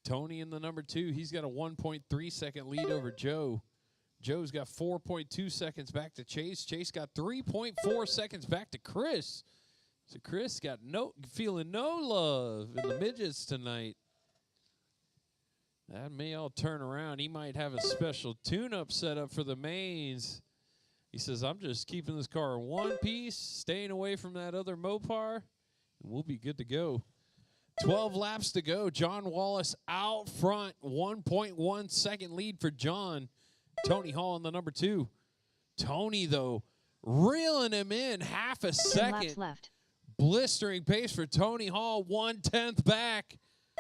Tony in the number 2, he's got a 1.3 second lead over Joe. Joe's got 4.2 seconds back to Chase. Chase got 3.4 seconds back to Chris. So Chris got feeling no love in the midgets tonight. That may all turn around. He might have a special tune-up set up for the mains. He says, I'm just keeping this car in one piece, staying away from that other Mopar, and we'll be good to go. 12 laps to go. John Wallace out front. 1.1 second lead for John. Tony Hall in the number 2. Tony, though, reeling him in half a 10 second. laps left. Blistering pace for Tony Hall. 1/10 back.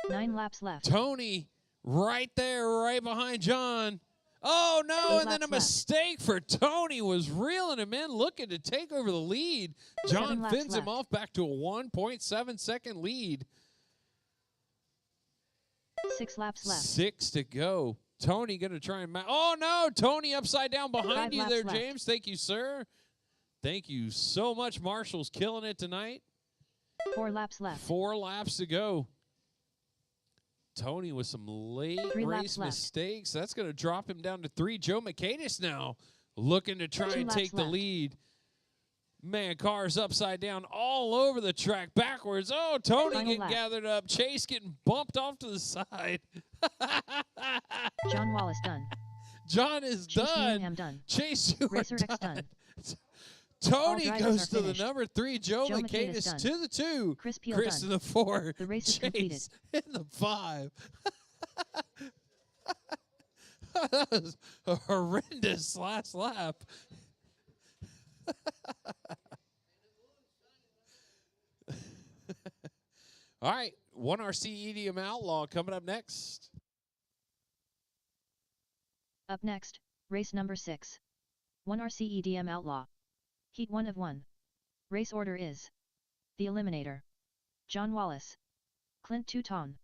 9 laps left. Tony right there, right behind John. Oh, no, 8 and then a laps left. mistake for Tony was reeling him in, looking to take over the lead. 7 John laps fins him left. off back to a 1.7 second lead. 6 laps left. 6 to go. Tony going to try and oh, no, Tony upside down behind 5 you laps there, left. James. Thank you, sir. Thank you so much. Marshall's killing it tonight. 4 laps left. 4 laps to go. Tony with some late 3 laps race left. mistakes. That's going to drop him down to 3. Joe Mercatus now looking to try 2 and laps take the left. lead. Man, cars upside down all over the track, backwards. Oh, Tony Final getting lap. gathered up. Chase getting bumped off to the side. John Wallace done. John is Chase done. Newingham done. Chase, you Racer are X done. Tony drivers goes are to the finished. number 3. Joe Joe Mercatus Mercatus done. to the 2. Chris Peel Chris done. to the 4. The race is Chase completed. in the 5. That was a horrendous last lap. All right, 1RC EDM Outlaw coming up next. Up next, race number 6. 1RC EDM Outlaw. Heat 1 of 1. Race order is: The Eliminator, John Wallace, Clint Touton.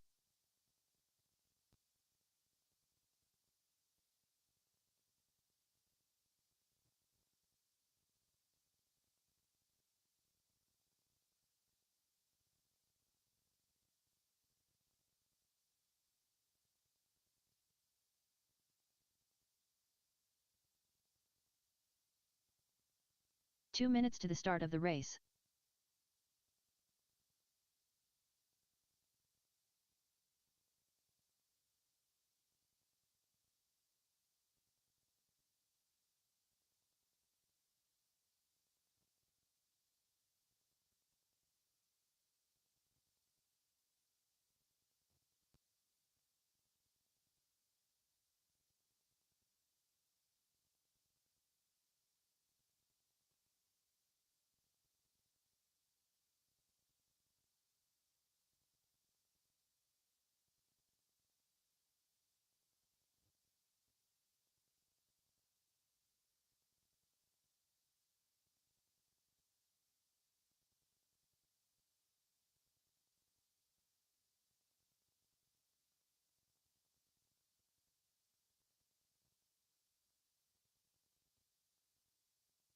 Two minutes to the start of the race.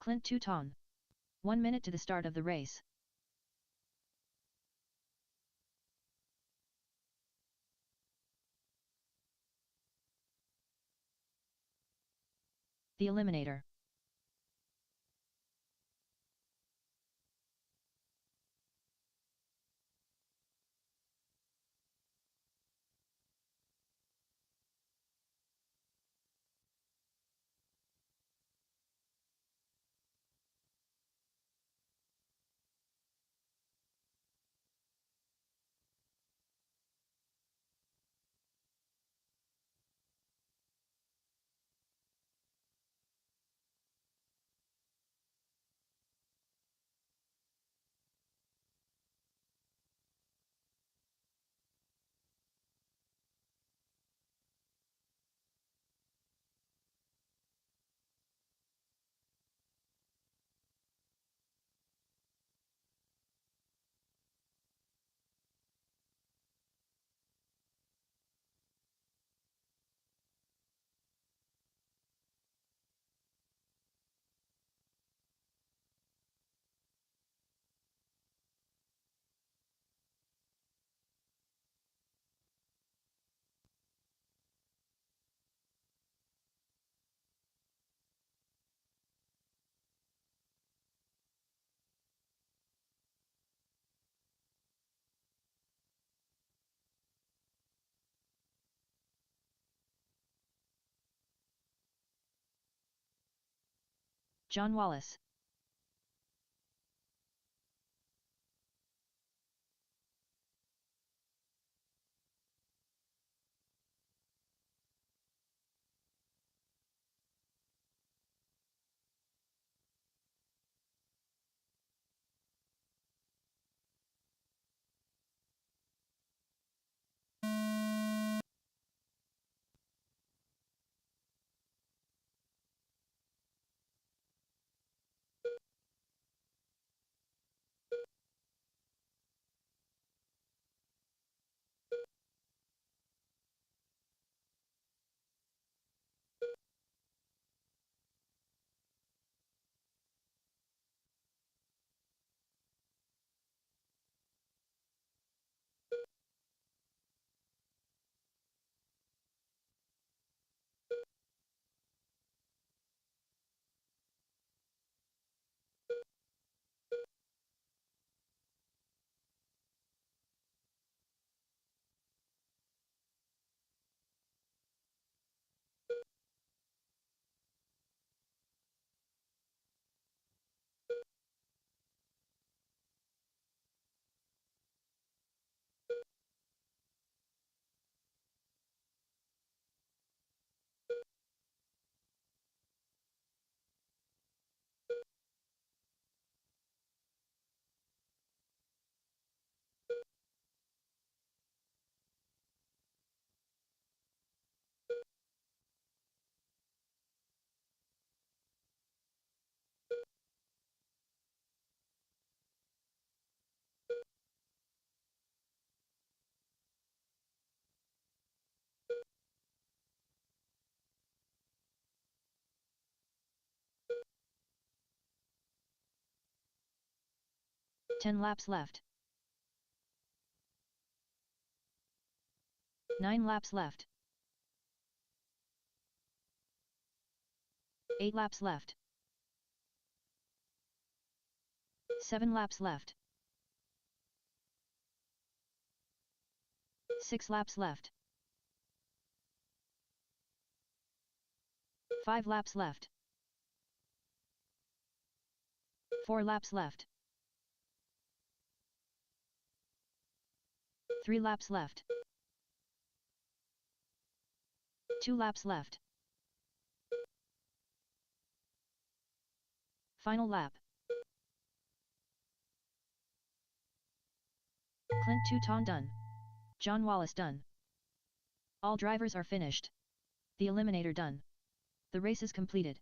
Clint Touton. 1 minute to the start of the race. The Eliminator. John Wallace. Ten laps left. 9 laps left. 8 laps left. 7 laps left. 6 laps left. 5 laps left. 4 laps left. 3 laps left. 2 laps left. Final lap. Clint Touton done. John Wallace done. All drivers are finished. The Eliminator done. The race is completed.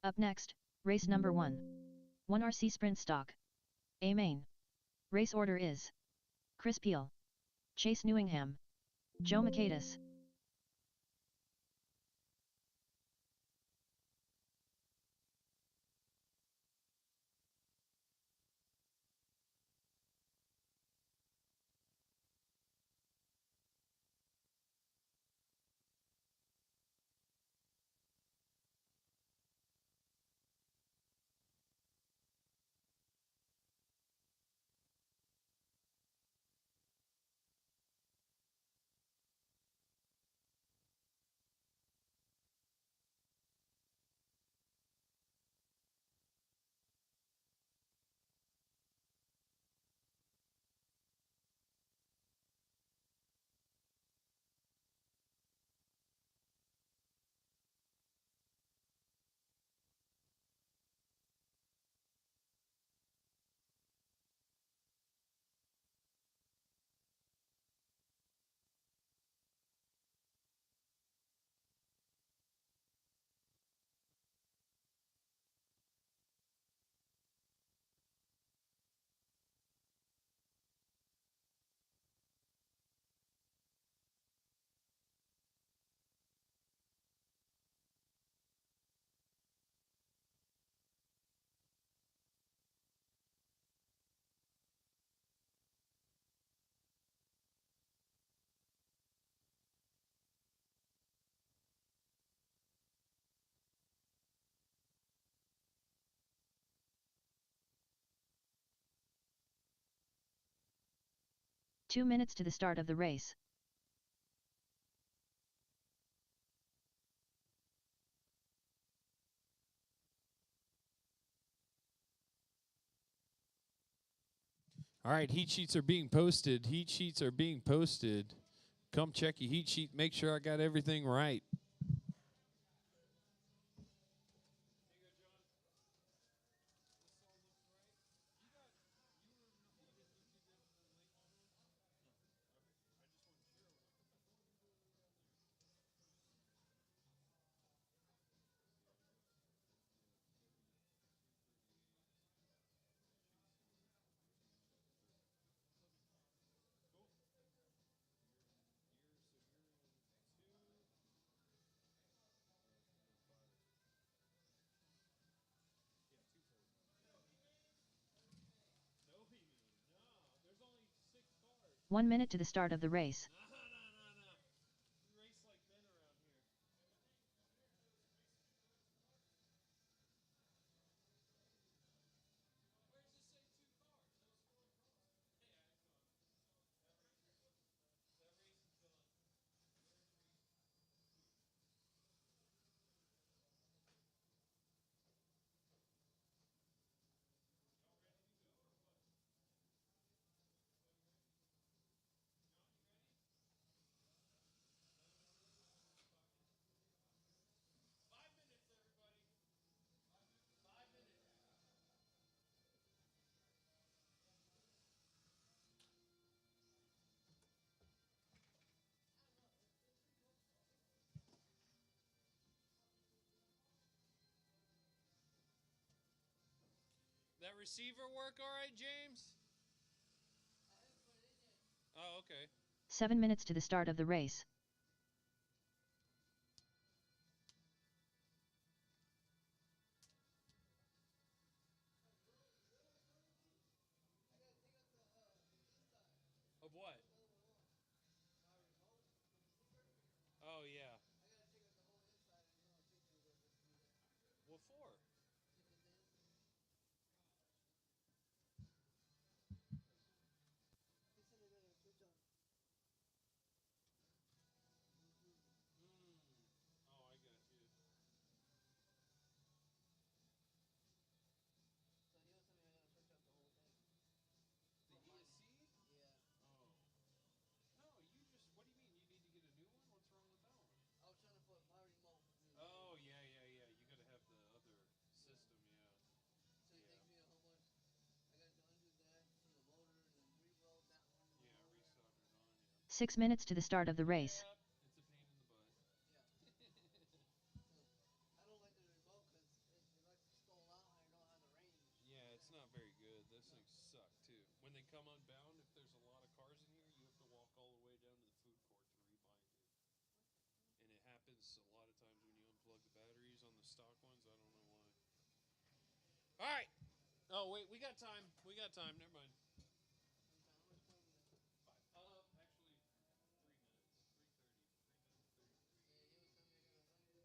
Up next, race number 1. 1 RC Sprint Stock. A main. Race order is Chris Peel, Chase Newingham, Joe Michaelis. Two minutes to the start of the race. All right, heat sheets are being posted. Heat sheets are being posted. Come check your heat sheet. Make sure I got everything right. There's only 6 cars. 1 minute to the start of the race. No. You race like men around here. Where's it say 2 cars? That was 4 cars. Yeah, it's gone. That race is gone. That receiver work all right, James? Oh, okay. 7 minutes to the start of the race. Of what? Oh, yeah. What for? Oh, I got you. The ESC? Oh. No, you just, what do you mean? You need to get a new one? What's wrong with that one? Oh, yeah. You got to have the other system, yeah. Yeah, resolder it on, yeah. 6 minutes to the start of the race. Yep, it's a pain in the butt. not very good. Those things suck too. When they come unbound, if there's a lot of cars in here, you have to walk all the way down to the food court to rebind it. And it happens a lot of times when you unplug the batteries on the stock ones. I don't know why. All right. Oh wait, we got time. We got time. Never mind. 5. Actually, 3 minutes. 3:30. 3 minutes 33. Yeah, he was telling me I gotta undo that and buy another one for San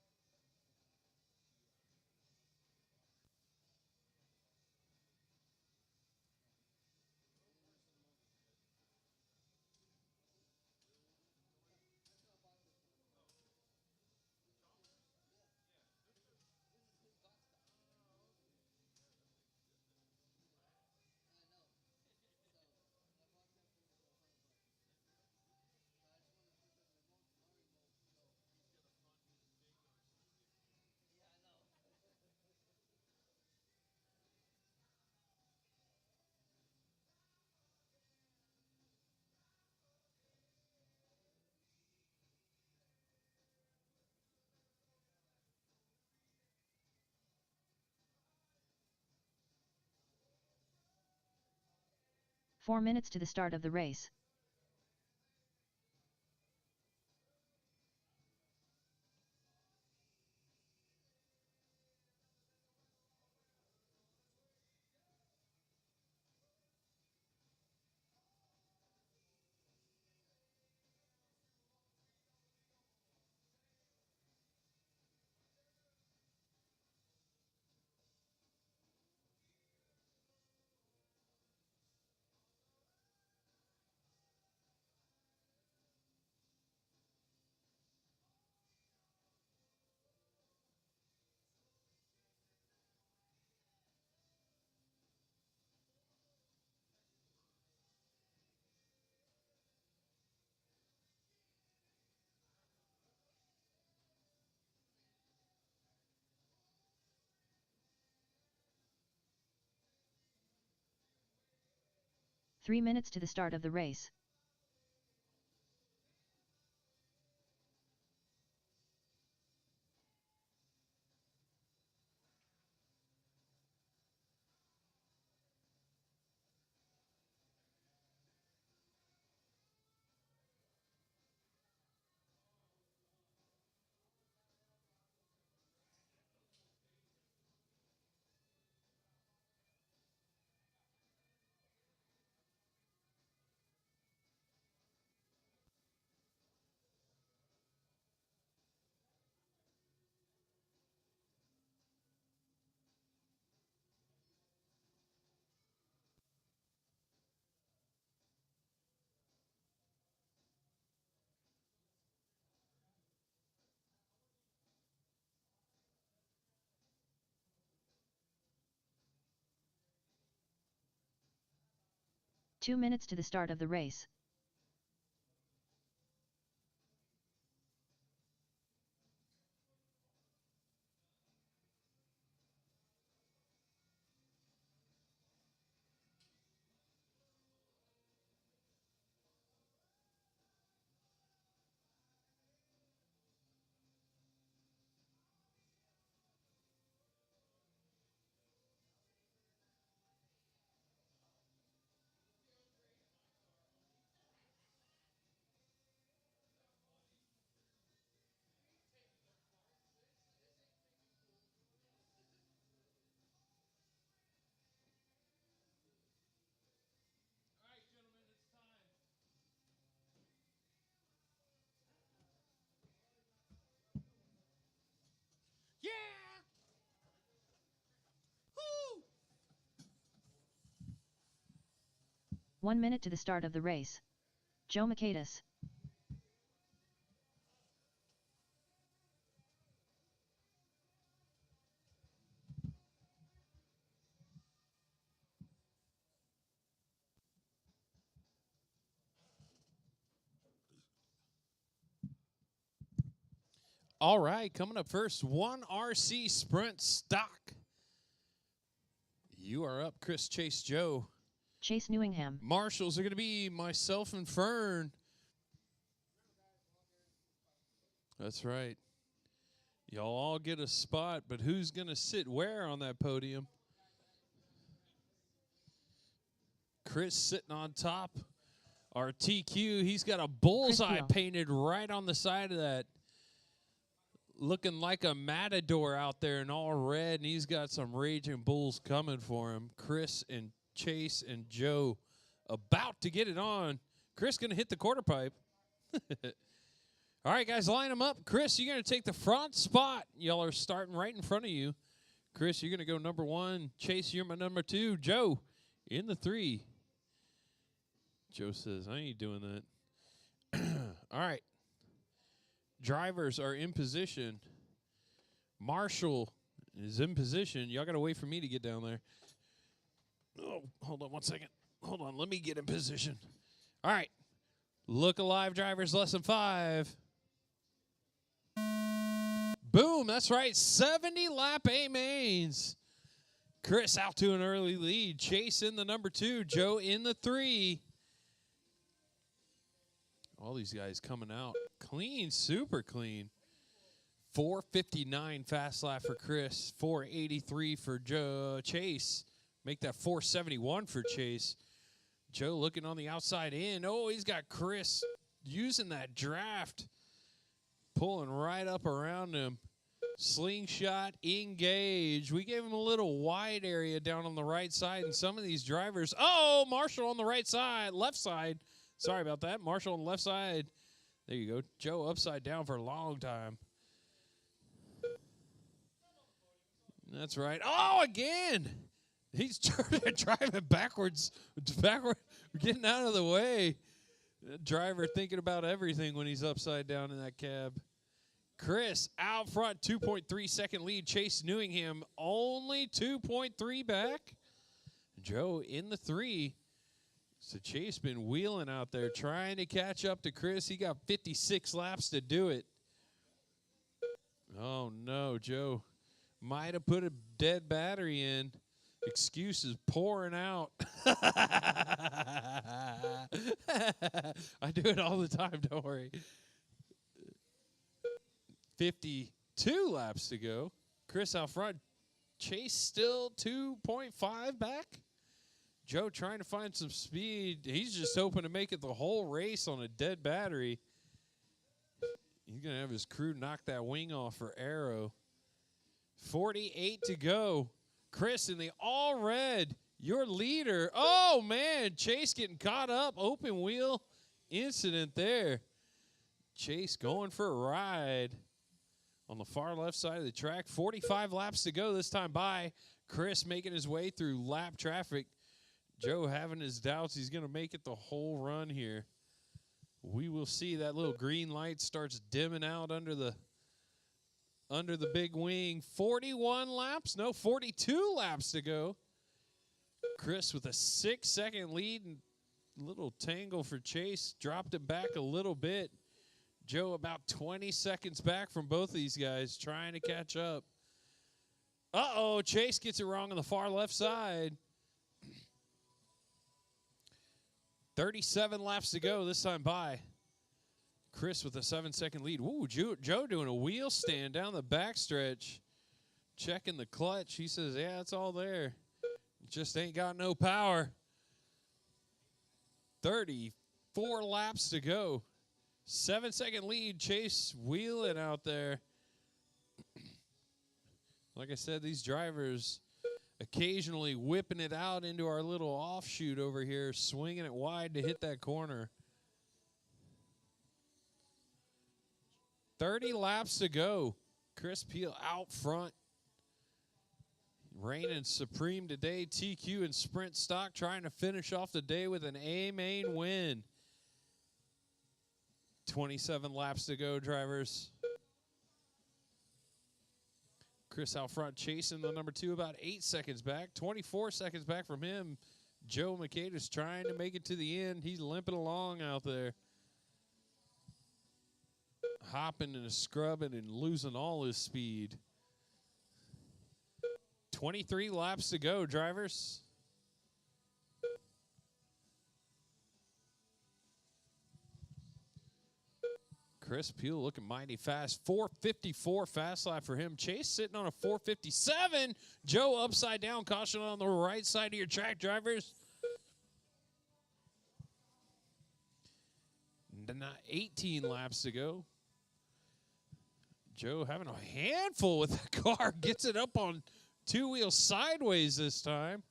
Antonio. Oh shoot. Yeah. PST. That's the one that I use. Yeah. Yeah, man. That's not unless you're leaving it completely stock. I mean, they will stock on you. No, never use it. Oh, that's right. That's right. The stock. Yeah. 5 minutes to the start of the race. So, what was your time on for EFD? That's not boxer time. Yeah, this is his box time. I know. So my box time for him is $100. So I just want to switch up the remote to my remote. So He's gonna fund his bingo circuit. yeah, I know. 4 minutes to the start of the race. Three minutes to the start of the race. Two minutes to the start of the race. All right, gentlemen, it's time. Yeah! Woo! 1 minute to the start of the race. Joe Makaitis. All right, coming up first, 1RC Sprint Stock. You are up, Chris, Chase, Joe. Chase Newingham. Marshals are going to be myself and Fern. That's right. Y'all all get a spot, but who's going to sit where on that podium? Chris sitting on top. Our TQ, he's got a bullseye painted right on the side of that. Looking like a matador out there in all red, and he's got some raging bulls coming for him. Chris and Chase and Joe about to get it on. Chris going to hit the quarter pipe. All right, guys, line them up. Chris, you're going to take the front spot. Y'all are starting right in front of you. Chris, you're going to go number 1. Chase, you're my number 2. Joe, in the 3. Joe says, I ain't doing that. All right. Drivers are in position. Marshall is in position. Y'all got to wait for me to get down there. Oh, hold on one second. Hold on. Let me get in position. All right. Look alive, drivers, lesson 5. Boom. That's right. 70 lap A mains. Chris out to an early lead. Chase in the number 2. Joe in the 3. All these guys coming out clean, super clean. 4:59 fast lap for Chris. 4:83 for Chase. Make that 4:71 for Chase. Joe looking on the outside in. Oh, he's got Chris using that draft. Pulling right up around him. Slingshot, engage. We gave him a little wide area down on the right side. And some of these drivers. Oh, Marshall on the right side, left side. Sorry about that. Marshall on the left side. There you go. Joe upside down for a long time. That's right. Oh, again. He's driving backwards. Getting out of the way. The driver thinking about everything when he's upside down in that cab. Chris out front, 2.3 second lead. Chase Newingham only 2.3 back. Joe in the 3. So Chase been wheeling out there trying to catch up to Chris. He got 56 laps to do it. Oh, no, Joe might have put a dead battery in. Excuses pouring out. I do it all the time, don't worry. 52 laps to go. Chris out front. Chase still 2.5 back. Joe trying to find some speed. He's just hoping to make it the whole race on a dead battery. He's going to have his crew knock that wing off for Arrow. 48 to go. Chris in the all red, your leader. Oh, man, Chase getting caught up. Open wheel incident there. Chase going for a ride on the far left side of the track. 45 laps to go this time by. Chris making his way through lap traffic. Joe having his doubts he's going to make it the whole run here. We will see. That little green light starts dimming out under the big wing. 41 laps? No, 42 laps to go. Chris with a 6-second lead and little tangle for Chase. Dropped him back a little bit. Joe about 20 seconds back from both of these guys trying to catch up. Uh-oh, Chase gets it wrong on the far left side. 37 laps to go this time by. Chris with a 7-second lead. Woo, Joe doing a wheel stand down the backstretch. Checking the clutch. He says, yeah, it's all there. Just ain't got no power. 34 laps to go. 7-second lead. Chase wheeling out there. Like I said, these drivers occasionally whipping it out into our little offshoot over here, swinging it wide to hit that corner. 30 laps to go. Chris Peel out front. Reigning supreme today. TQ and Sprint Stock trying to finish off the day with an A-main win. 27 laps to go, drivers. Chris out front chasing the number 2 about 8 seconds back. 24 seconds back from him. Joe McCade is trying to make it to the end. He's limping along out there. hopping and scrubbing and losing all his speed. 23 laps to go, drivers. Chris Peel looking mighty fast. 4:54 fast lap for him. Chase sitting on a 4:57. Joe upside down. Caution on the right side of your track, drivers. 18 laps to go. Joe having a handful with the car. Gets it up on two wheels sideways this time.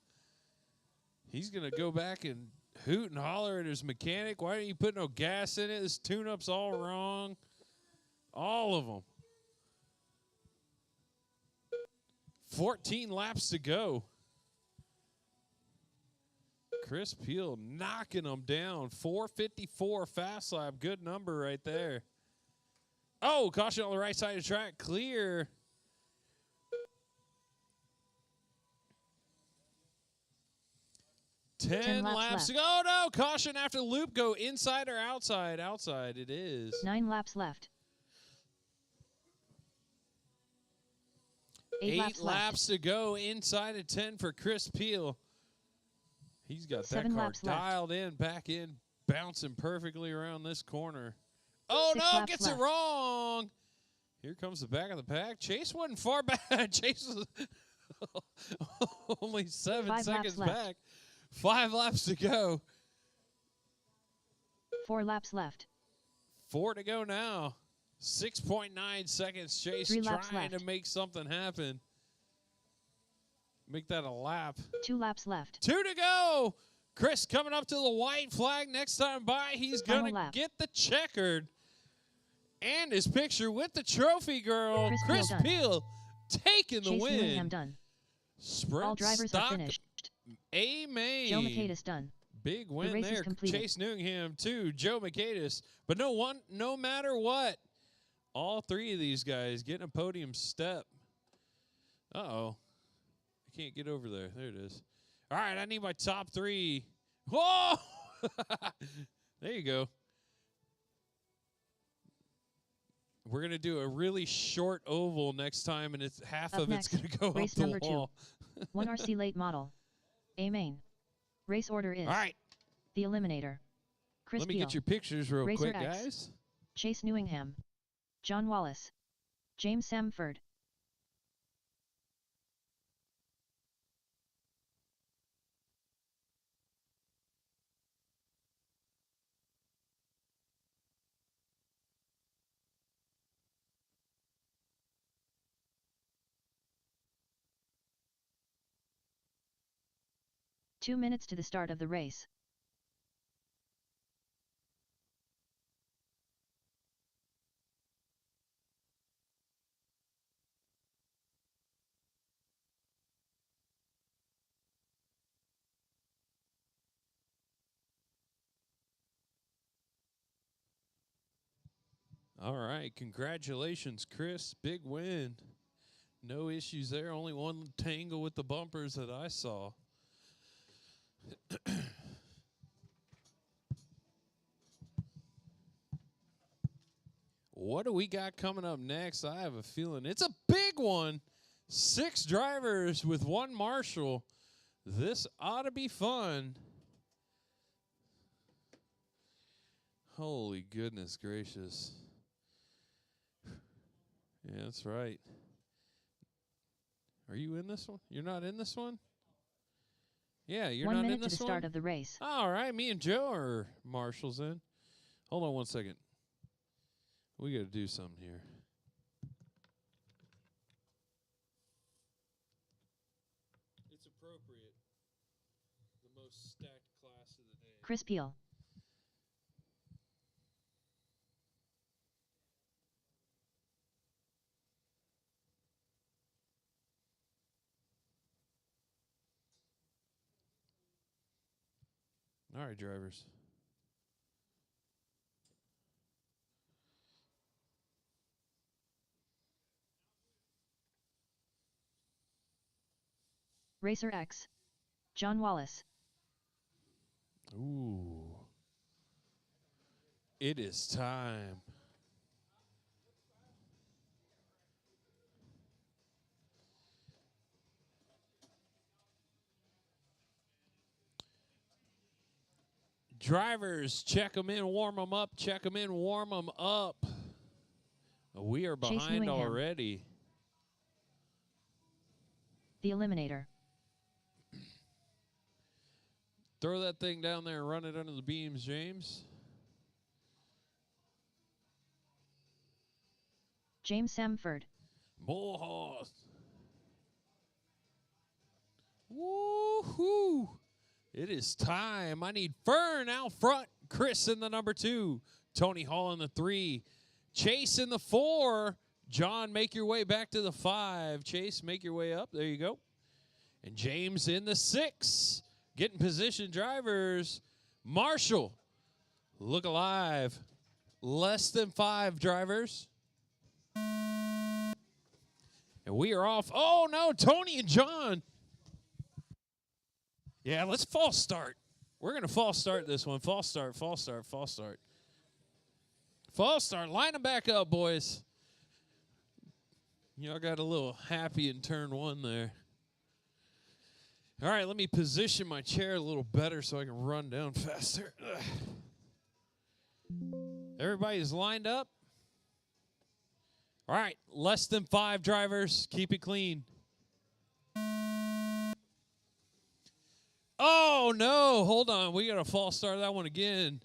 He's going to go back and hoot and holler at his mechanic. Why didn't you put no gas in it? This tune-up's all wrong. All of them. 14 laps to go. Chris Peel knocking them down. 4:54 fast lap. Good number right there. Oh, caution on the right side of the track. Clear. Ten laps to go. Oh, no. Caution after the loop. Go inside or outside? Outside it is. 9 laps left. 8 laps to go. Inside of 10 for Chris Peel. He's got that car dialed in, back in, bouncing perfectly around this corner. Oh, no, gets it wrong. Here comes the back of the pack. Chase wasn't far back. Chase was only 7 seconds back. 5 laps to go. 4 laps left. 4 to go now. 6.9 seconds. Chase trying to make something happen. Make that a lap. 2 laps left. 2 to go. Chris coming up to the white flag. Next time by, he's going to get the checkered. And his picture with the trophy girl. Chris Peel taking the win. Chase Newingham done. Sprint all drivers stock. are finished. Amen. Joe Mercadis done. Big win there. Chase Newingham too. Joe Mercadis. But no matter what, all 3 of these guys getting a podium step. Uh-oh. I can't get over there. There it is. All right, I need my top 3. Whoa! There you go. We're going to do a really short oval next time, and it's half of it's going to go up the wall. 1 RC late model. A main. Race order is. All right. The Eliminator. Chris Let me Peel. get your pictures real Racer quick, X. guys. Chase Newingham. John Wallace. James Samford. Two minutes to the start of the race. All right. Congratulations, Chris. Big win. No issues there. Only one tangle with the bumpers that I saw. What do we got coming up next? I have a feeling it's a big one. 6 drivers with 1 marshal. This ought to be fun. Holy goodness gracious. Yeah, that's right. Are you in this one? You're not in this one? Yeah, you're not in this one? 1 minute to the start of the race. All right, me and Joe are marshals in. Hold on one second. We got to do something here. It's appropriate. The most stacked class of the day. Chris Peel. All right, drivers. Racer X. John Wallace. Ooh. It is time. Drivers, check them in, warm them up, check them in, warm them up. We are Chase behind Newingham. already. The Eliminator. Throw that thing down there and run it under the beams, James. James Samford. Mulhouse. Woohoo! It is time. I need Fern out front. Chris in the number 2. Tony Hall in the 3. Chase in the 4. John, make your way back to the 5. Chase, make your way up. There you go. And James in the 6. Getting position drivers. Marshall, look alive. Less than 5 drivers. And we are off. Oh, no, Tony and John. Yeah, let's false start. We're going to false start this one. False start, false start, false start. False start. Line them back up, boys. Y'all got a little happy in turn 1 there. All right, let me position my chair a little better so I can run down faster. Ugh. Everybody's lined up. All right, less than 5 drivers. Keep it clean. Oh, no. Hold on. We got to false start that one again.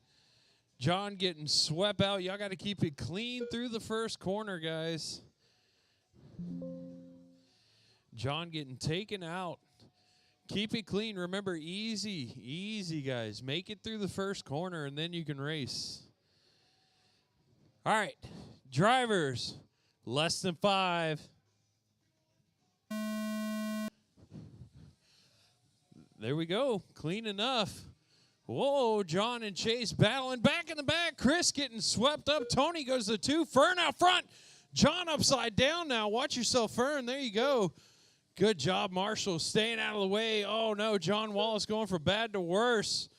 John getting swept out. Y'all got to keep it clean through the first corner, guys. John getting taken out. Keep it clean. Remember, easy. Easy, guys. Make it through the first corner, and then you can race. All right. Drivers, less than 5. There we go. Clean enough. Whoa, John and Chase battling back in the back. Chris getting swept up. Tony goes to 2. Fern out front. John upside down now. Watch yourself, Fern. There you go. Good job, Marshall, staying out of the way. Oh, no, John Wallace going from bad to worse.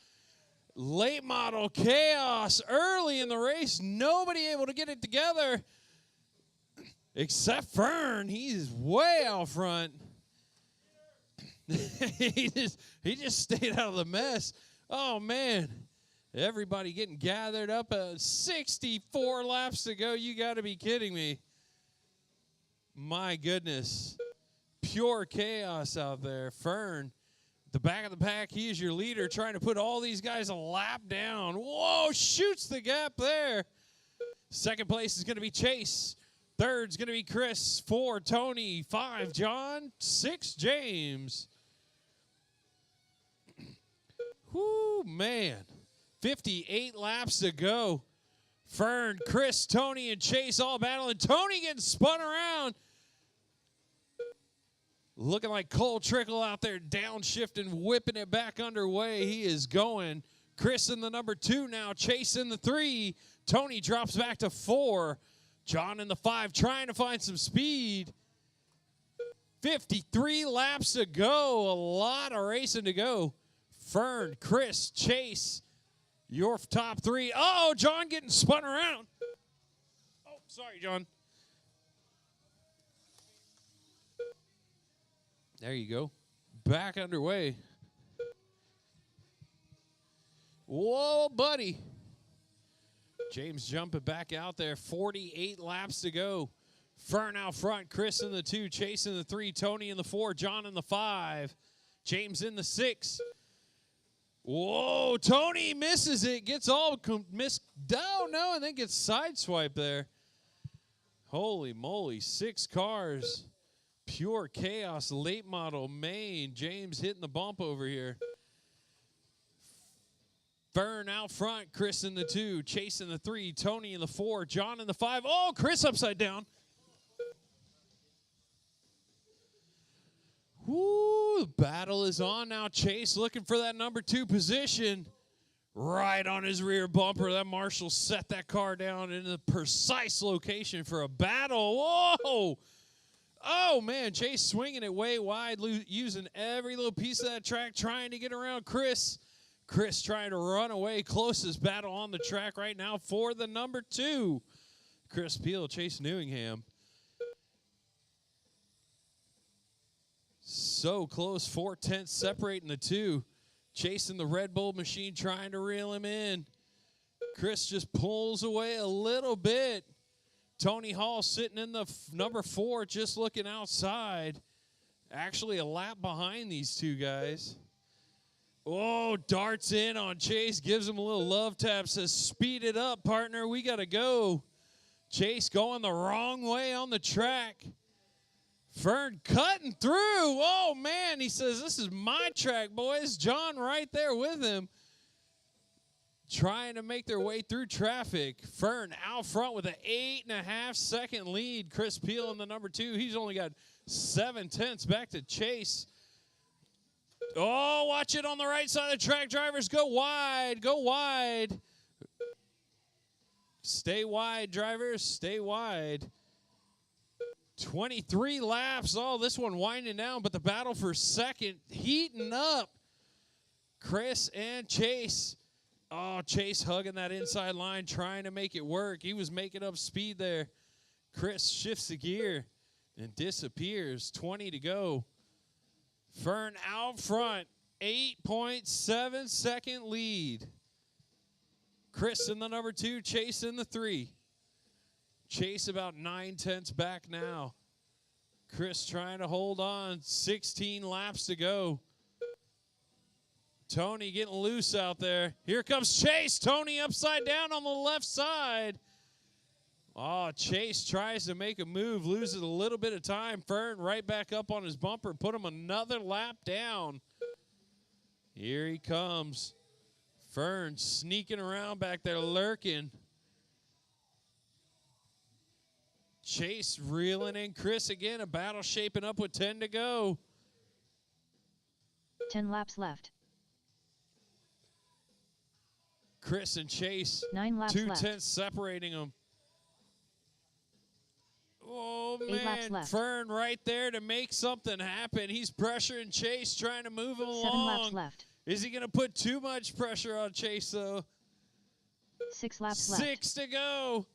Late model chaos early in the race. Nobody able to get it together except Fern. He's way out front. he just stayed out of the mess. Oh, man. Everybody getting gathered up. 64 laps to go. You got to be kidding me. My goodness. Pure chaos out there. Fern, the back of the pack, he is your leader, trying to put all these guys a lap down. Whoa, shoots the gap there. Second place is going to be Chase. Third's going to be Chris. 4, Tony. 5, John. 6, James. Whoo, man. 58 laps to go. Fern, Chris, Tony, and Chase all battling. Tony getting spun around. Looking like Cole Trickle out there, downshifting, whipping it back underway. He is going. Chris in the number 2 now. Chase in the 3. Tony drops back to 4. John in the 5 trying to find some speed. 53 laps to go. A lot of racing to go. Fern, Chris, Chase, your top 3. Oh, John getting spun around. Oh, sorry, John. There you go. Back underway. Whoa, buddy. James jumping back out there. 48 laps to go. Fern out front. Chris in the 2. Chase in the 3. Tony in the 4. John in the 5. James in the 6. Whoa, Tony misses it. Gets all missed down, no, and then gets sideswiped there. Holy moly, 6 cars. Pure chaos, late model, Maine. James hitting the bump over here. Fern out front, Chris in the 2, Chase in the 3, Tony in the 4, John in the 5. Oh, Chris upside down. Woo, the battle is on now. Chase looking for that number 2 position. Right on his rear bumper. That Marshall set that car down in the precise location for a battle. Whoa! Oh, man, Chase swinging it way wide, using every little piece of that track, trying to get around Chris. Chris trying to run away. Closest battle on the track right now for the number 2. Chris Peel, Chase Newingham. So close, 4/10 separating the 2. chasing the Red Bull machine, trying to reel him in. Chris just pulls away a little bit. Tony Hall sitting in the number 4, just looking outside. Actually a lap behind these two guys. Oh, darts in on Chase, gives him a little love tap, says, speed it up, partner, we got to go. Chase going the wrong way on the track. Fern cutting through. Oh, man, he says, this is my track, boys. John right there with him, trying to make their way through traffic. Fern out front with an 8.5-second lead. Chris Peel in the number 2. He's only got 7/10 back to Chase. Oh, watch it on the right side of the track. Drivers, go wide. Go wide. Stay wide, drivers. Stay wide. 23 laps. Oh, this one winding down, but the battle for second heating up. Chris and Chase. Oh, Chase hugging that inside line, trying to make it work. He was making up speed there. Chris shifts the gear and disappears. 20 to go. Fern out front, 8.7-second lead. Chris in the number 2, Chase in the 3. Chase about 9/10 back now. Chris trying to hold on, 16 laps to go. Tony getting loose out there. Here comes Chase. Tony upside down on the left side. Oh, Chase tries to make a move, loses a little bit of time. Fern right back up on his bumper, put him another lap down. Here he comes. Fern sneaking around back there, lurking. Chase reeling in Chris again. A battle shaping up with 10 to go. 10 laps left. Chris and Chase, 9 laps 2 left. tenths separating them. Oh, 8 laps man, left. Fern right there to make something happen. He's pressuring Chase, trying to move him 7 along. laps left. Is he going to put too much pressure on Chase, though? 6 laps left. 6 to go.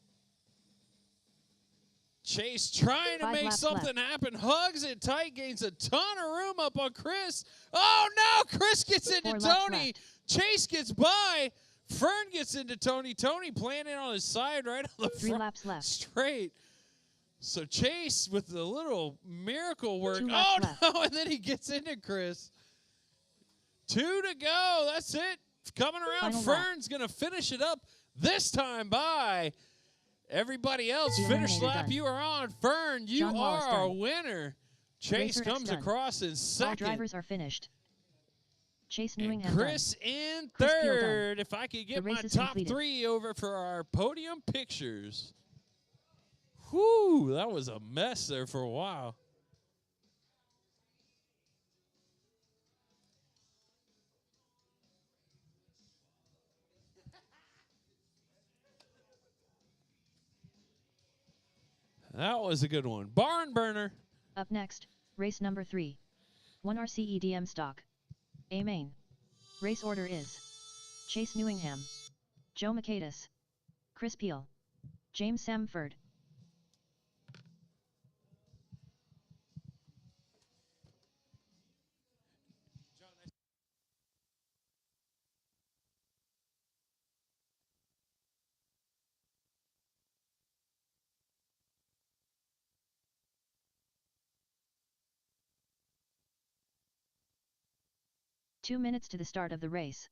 Chase trying to 5 make laps something left. happen. Hugs it tight, gains a ton of room up on Chris. Oh, no, Chris gets into 4 laps Tony. left. Chase gets by. Fern gets into Tony. Tony planting on his side right on the 3 front laps left. straight. So Chase with the little miracle work. 2 Oh, laps left. no, and then he gets into Chris. 2 to go. That's it. Coming around, Final lap. Fern's going to finish it up this time by everybody else. The Finish eliminator lap done. you are on. Fern, you John Wallace are our done. winner. Chase Racer X comes done. across in All second. drivers are finished. Chase And Newingham Chris in Chris Peel done. third. If I could get The my race is top completed. 3 over for our podium pictures. Whew, that was a mess there for a while. That was a good one. Barn burner. Up next, race number 3. 1 RCEDM stock. A main. Race order is Chase Newingham, Joe Makaitis, Chris Peel, James Samford. Two minutes to the start of the race.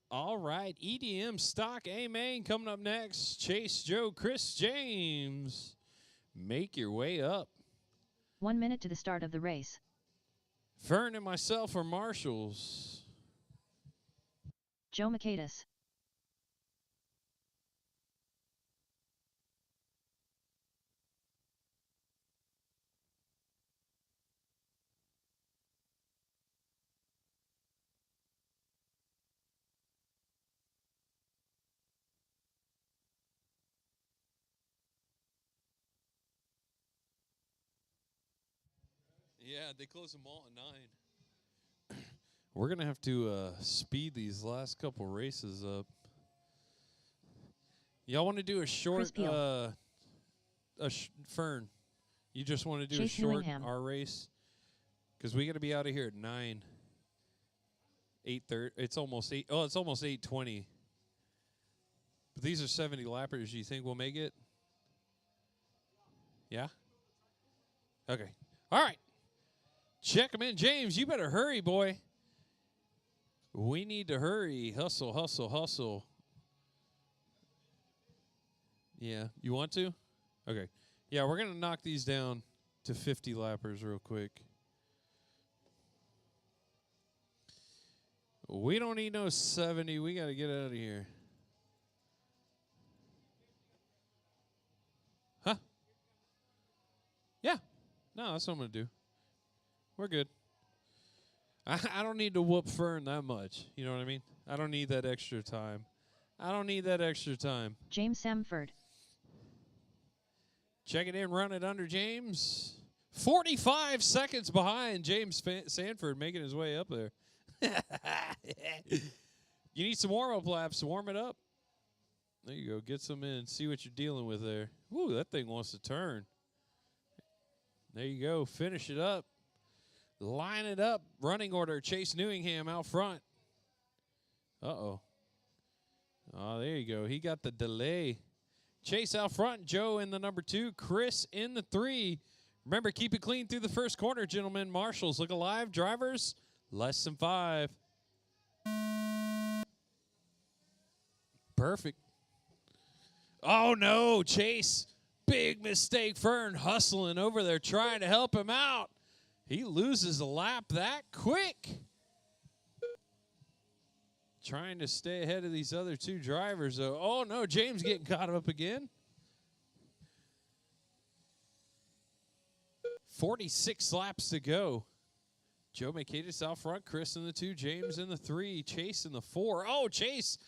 All right, EDM stock A main coming up next. Chase, Joe, Chris, James. Make your way up. 1 minute to the start of the race. Fern and myself are marshals. Joe Michaelis. Yeah, they close them all at 9. We're going to have to speed these last couple races up. Y'all want to do a short, Fern, you just want to do Chase a short Newingham. our race? Because we got to be out of here at 9. 8:30. It's almost 8. Oh, it's almost 8:20. But these are 70 lappers. You think we'll make it? Yeah? Okay. All right. Check them in. James, you better hurry, boy. We need to hurry. Hustle, hustle, hustle. Yeah. You want to? Okay. Yeah, we're going to knock these down to 50 lappers real quick. We don't need no 70. We got to get out of here. Huh? Yeah. No, that's what I'm going to do. We're good. I don't need to whoop Fern that much. You know what I mean? I don't need that extra time. I don't need that extra time. James Samford. Check it in, run it under James. 45 seconds behind James Sanford making his way up there. You need some warm-up laps. Warm it up. There you go. Get some in. See what you're dealing with there. Ooh, that thing wants to turn. There you go. Finish it up. Line it up. Running order. Chase Newingham out front. Uh-oh. Oh, there you go. He got the delay. Chase out front. Joe in the number 2. Chris in the 3. Remember, keep it clean through the first corner, gentlemen. Marshals, look alive. Drivers, less than 5. Perfect. Oh, no. Chase. Big mistake. Fern hustling over there trying to help him out. He loses a lap that quick. Trying to stay ahead of these other 2 drivers, though. Oh, no. James getting caught up again. 46 laps to go. Joe Michaelis out front. Chris in the 2. James in the 3. Chase in the 4. Oh, Chase.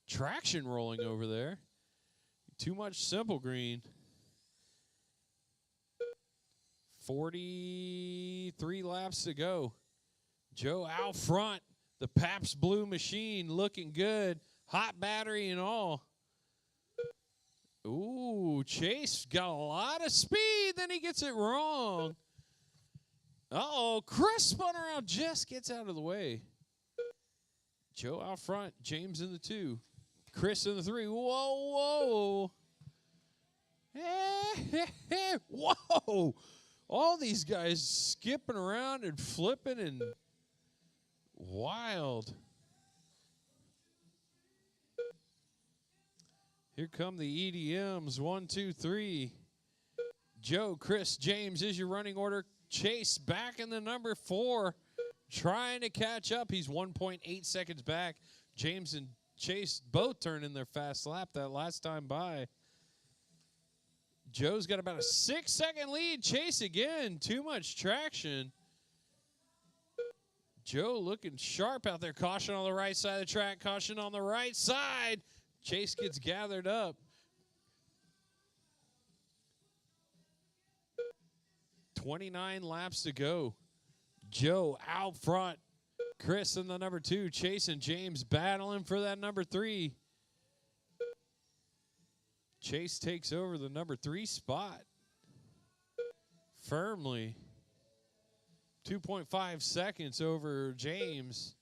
Traction rolling over there. Too much simple green. 43 laps to go. Joe out front. The Pabst Blue Machine looking good. Hot battery and all. Ooh, Chase got a lot of speed. Then he gets it wrong. Uh-oh, Chris spun around. Just gets out of the way. Joe out front. James in the 2. Chris in the 3. Whoa, whoa. Whoa. All these guys skipping around and flipping and wild. Here come the EDMs. 1, 2, 3. Joe, Chris, James is your running order. Chase back in the number 4. Trying to catch up. He's 1.8 seconds back. James and Chase both turned in their fast lap that last time by. Joe's got about a 6-second lead. Chase again. Too much traction. Joe looking sharp out there. Caution on the right side of the track. Caution on the right side. Chase gets gathered up. 29 laps to go. Joe out front. Chris in the number 2. Chase and James battling for that number 3. Chase takes over the number 3 spot. Firmly. 2.5 seconds over James.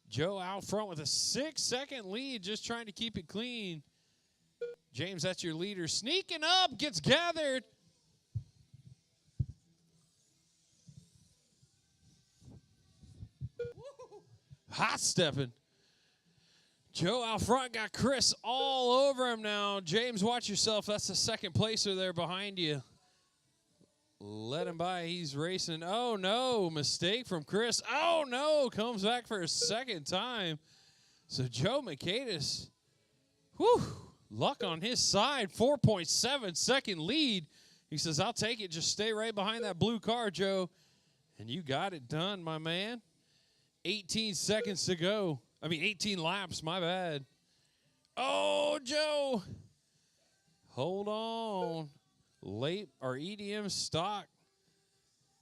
Joe out front with a 6-second lead, just trying to keep it clean. James, that's your leader. Sneaking up, gets gathered. Hot stepping. Joe out front got Chris all over him now. James, watch yourself. That's the second placer there behind you. Let him by. He's racing. Oh, no. Mistake from Chris. Oh, no. Comes back for a second time. So Joe Mercatus, whew, luck on his side. 4.7 second lead. He says, I'll take it. Just stay right behind that blue car, Joe. And you got it done, my man. 18 seconds to go. 18 laps. My bad. Oh, Joe. Hold on. Late or EDM stock.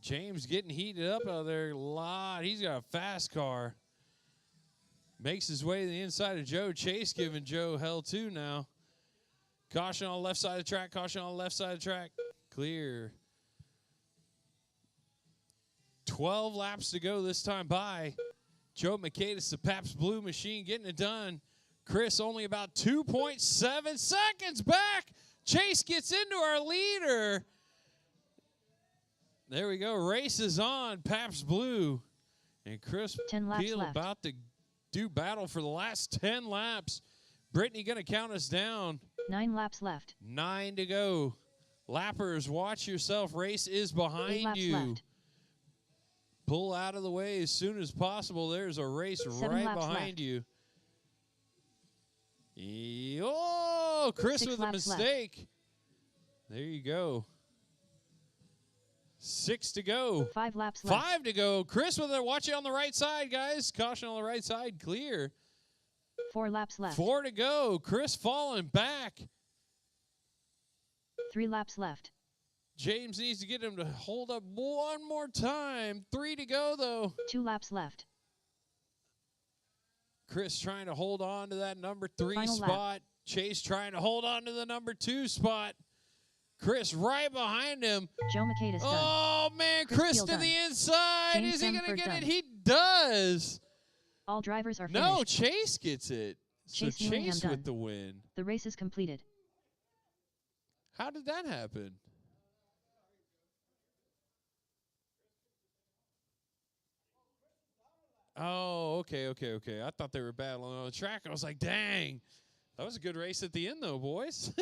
James getting heated up out there a lot. He's got a fast car. Makes his way to the inside of Joe. Chase giving Joe hell too now. Caution on the left side of the track. Caution on the left side of the track. Clear. 12 laps to go this time by. Joe Mercatus, the Pabst Blue Machine, getting it done. Chris only about 2.7 seconds back. Chase gets into our leader. There we go. Race is on. Pabst Blue. And Chris 10 laps Peel left. about to do battle for the last 10 laps. Brittany going to count us down. 9 laps left. 9 to go. Lappers, watch yourself. Race is 8 behind laps you. left. Pull out of the way as soon as possible. There's a race 7 right laps behind left. you. Oh, Chris 6 with a laps left. mistake. There you go. 6 to go. 5 laps left. 5 to go. Chris with it. Watch it on the right side, guys. Caution on the right side. Clear. 4 laps left. 4 to go. Chris falling back. 3 laps left. James needs to get him to hold up one more time. 3 to go, though. 2 laps left. Chris trying to hold on to that number 3 Final spot. lap. Chase trying to hold on to the number 2 spot. Chris right behind him. Joe Mercatus done. Oh, man. Chris Chris Peel to done. the inside. James Is he going to Semford get done. it? He does. All drivers are finished. No, Chase gets it. So Chase Newingham Chase done. with the win. The race is completed. How did that happen? Oh, okay. I thought they were battling on the track. I was like, dang. That was a good race at the end, though, boys.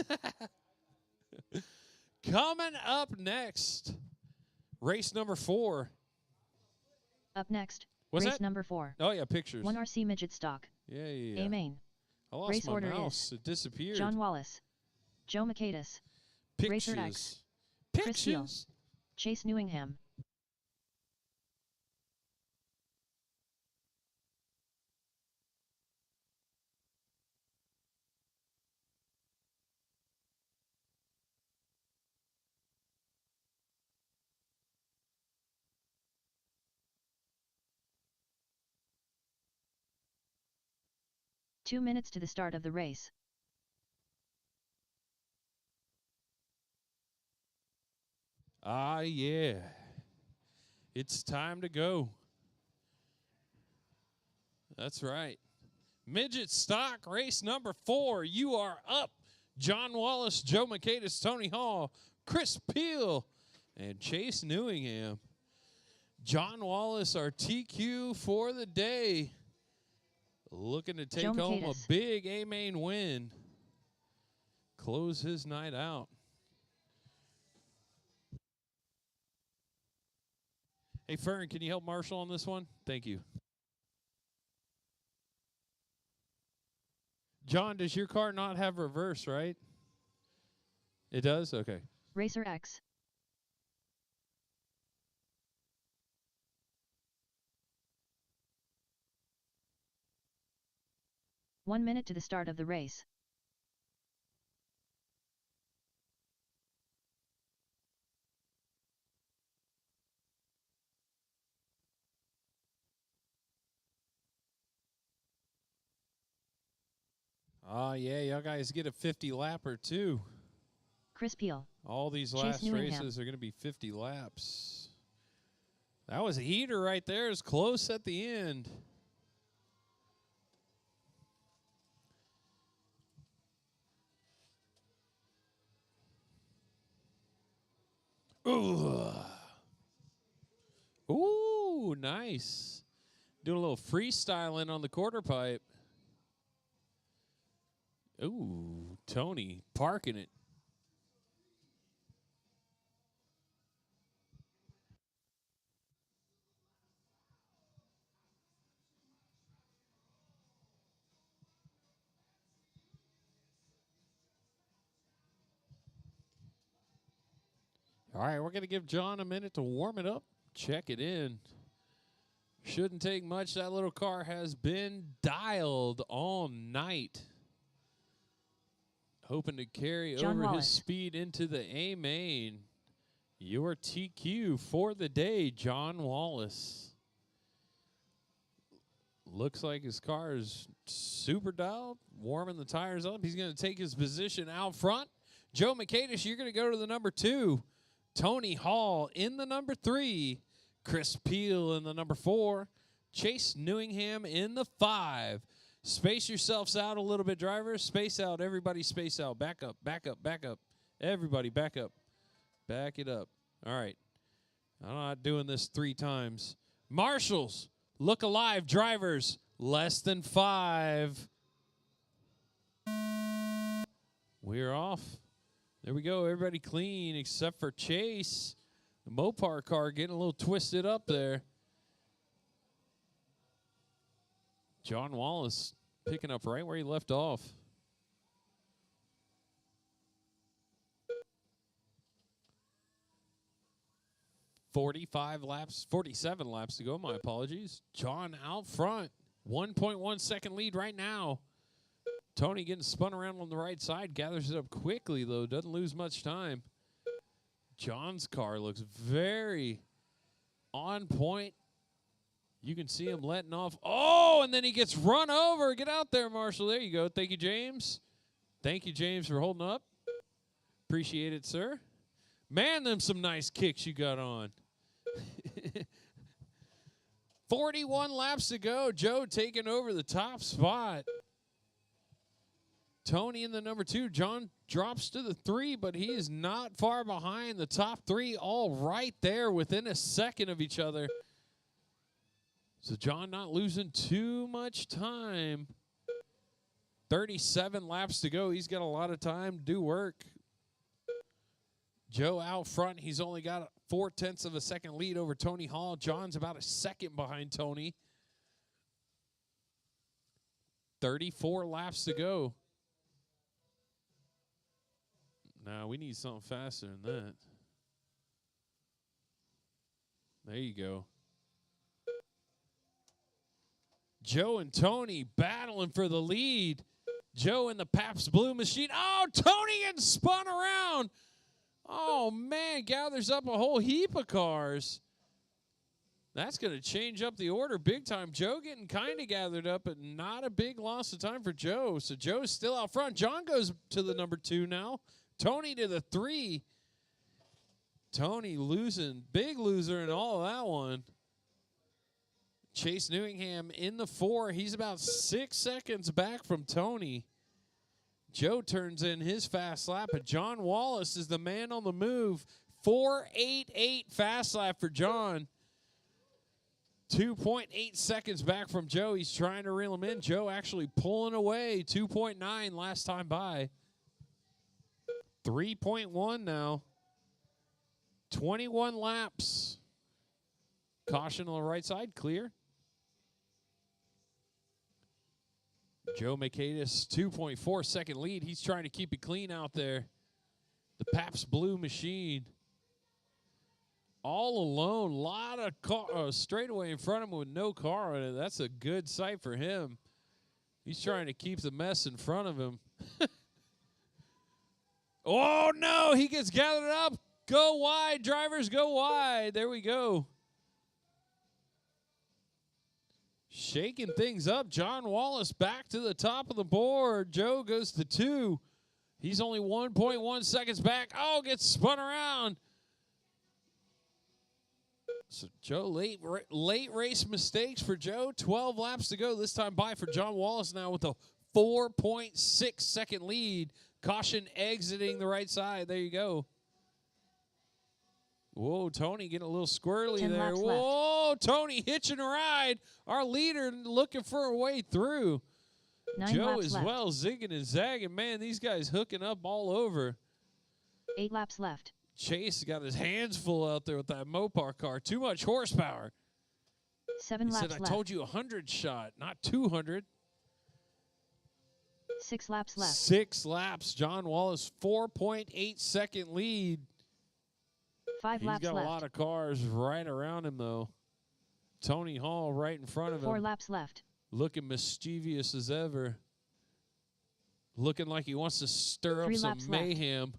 Coming up next, race number 4. Up next, What's race that? number 4. Oh, yeah, pictures. 1 RC midget stock. Yeah. A main. I lost race my order mouse. is It disappeared. John Wallace. Joe Mercatus. Pictures. Racer X. Chris Peel. Pictures. Chase Newingham. Two minutes to the start of the race. Ah, yeah. It's time to go. That's right. Midget stock race number 4. You are up. John Wallace, Joe Mercatus, Tony Hall, Chris Peel, and Chase Newingham. John Wallace, our TQ for the day. Looking to take Joe home a Mercatus. big A-main win. Close his night out. Hey, Fern, can you help Marshall on this one? Thank you. John, does your car not have reverse, right? It does? Okay. Racer X. One minute to the start of the race. Oh, yeah, y'all guys get a 50 lapper too. Chris Peel. All these Chase last Newingham. races are going to be 50 laps. That was a heater right there. It's close at the end. Ooh. Ooh, nice. Doing a little freestyling on the quarter pipe. Ooh, Tony parking it. All right, we're going to give John a minute to warm it up, check it in. Shouldn't take much. That little car has been dialed all night. Hoping to carry John over Wallace. his speed into the A main. Your TQ for the day, John Wallace. Looks like his car is super dialed, warming the tires up. He's going to take his position out front. Joe McCadish, you're going to go to the number 2. Tony Hall in the number 3. Chris Peel in the number 4. Chase Newingham in the 5. Space yourselves out a little bit, drivers. Space out. Everybody space out. Back up, back up, back up. Everybody back up. Back it up. All right. I'm not doing this 3 times. Marshals, look alive. Drivers, less than 5. We're off. There we go. Everybody clean except for Chase. The Mopar car getting a little twisted up there. John Wallace picking up right where he left off. $47 laps to go. My apologies. John out front. 1.1 second lead right now. Tony getting spun around on the right side. Gathers it up quickly, though. Doesn't lose much time. John's car looks very on point. You can see him letting off. Oh, and then he gets run over. Get out there, Marshall. There you go. Thank you, James. Thank you, James, for holding up. Appreciate it, sir. Man, them some nice kicks you got on. 41 laps to go. Joe taking over the top spot. Tony in the number 2. John drops to the 3, but he is not far behind. The top 3 all right there within a second of each other. So John not losing too much time. 37 laps to go. He's got a lot of time to do work. Joe out front. He's only got 0.4 of a second lead over Tony Hall. John's about a second behind Tony. 34 laps to go. Now we need something faster than that. There you go. Joe and Tony battling for the lead. Joe in the Pabst Blue Machine. Oh, Tony getting spun around. Oh, man, gathers up a whole heap of cars. That's going to change up the order big time. Joe getting kind of gathered up, but not a big loss of time for Joe. So Joe's still out front. John goes to the number 2 now. Tony to the 3. Tony losing, big loser in all of that one. Chase Newingham in the 4. He's about 6 seconds back from Tony. Joe turns in his fast lap, but John Wallace is the man on the move. 4.88 fast lap for John. 2.8 seconds back from Joe. He's trying to reel him in. Joe actually pulling away. 2.9 last time by. 3.1 now. 21 laps. Caution on the right side, clear. Joe McCadish, 2.4 second lead. He's trying to keep it clean out there. The Pabst Blue Machine. All alone. A lot of car, straightaway in front of him with no car on it. That's a good sight for him. He's trying to keep the mess in front of him. Oh, no. He gets gathered up. Go wide. Drivers, go wide. There we go. Shaking things up. John Wallace back to the top of the board. Joe goes to 2. He's only 1.1 seconds back. Oh, gets spun around. So Joe, late race mistakes for Joe. 12 laps to go. This time by for John Wallace now with a 4.6 second lead. Caution exiting the right side. There you go. Whoa, Tony getting a little squirrely there. Whoa, Tony hitching a ride. Our leader looking for a way through. 9 Joe laps as left. well, zigging and zagging. Man, these guys hooking up all over. 8 laps left. Chase got his hands full out there with that Mopar car. Too much horsepower. 7 He laps said, I left. told you 100 shot, not 200. 6 laps left. 6 laps. John Wallace, 4.8 second lead. 5 He's laps got a lot left. of cars right around him, though. Tony Hall right in front of 4 him, laps left. looking mischievous as ever. Looking like he wants to stir up 3 some laps left. mayhem.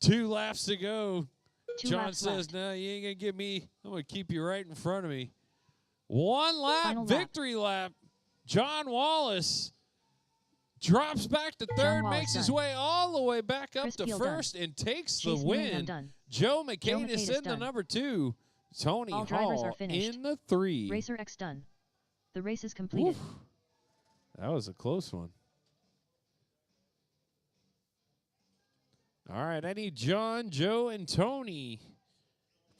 2 laps to go. 2 John laps says, left. no, you ain't going to get me. I'm going to keep you right in front of me. 1 lap, Final lap. victory lap. John Wallace drops back to third, Wallace makes his done. way all the way back up Chris to Peel first, and takes Chase the Newingham win. done. Joe McCann is McCadis in the done. number 2. Tony All drivers Hall are finished. in the 3. Racer X done. The race is completed. Oof. That was a close one. All right, I need John, Joe, and Tony.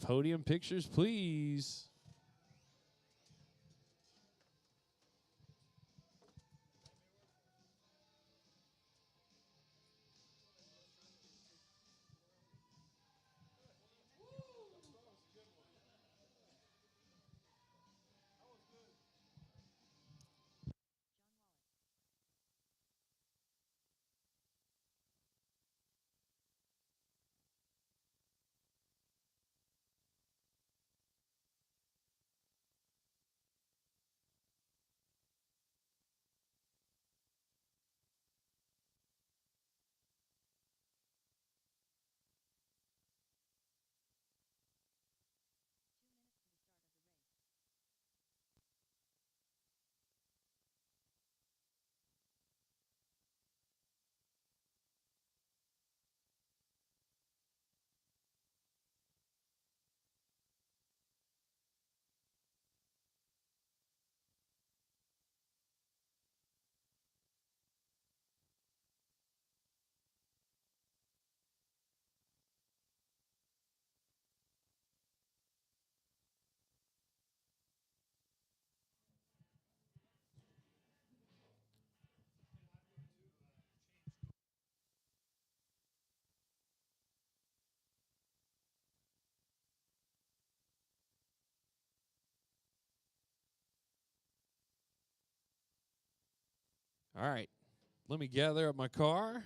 Podium pictures, please. All right, let me gather up my car.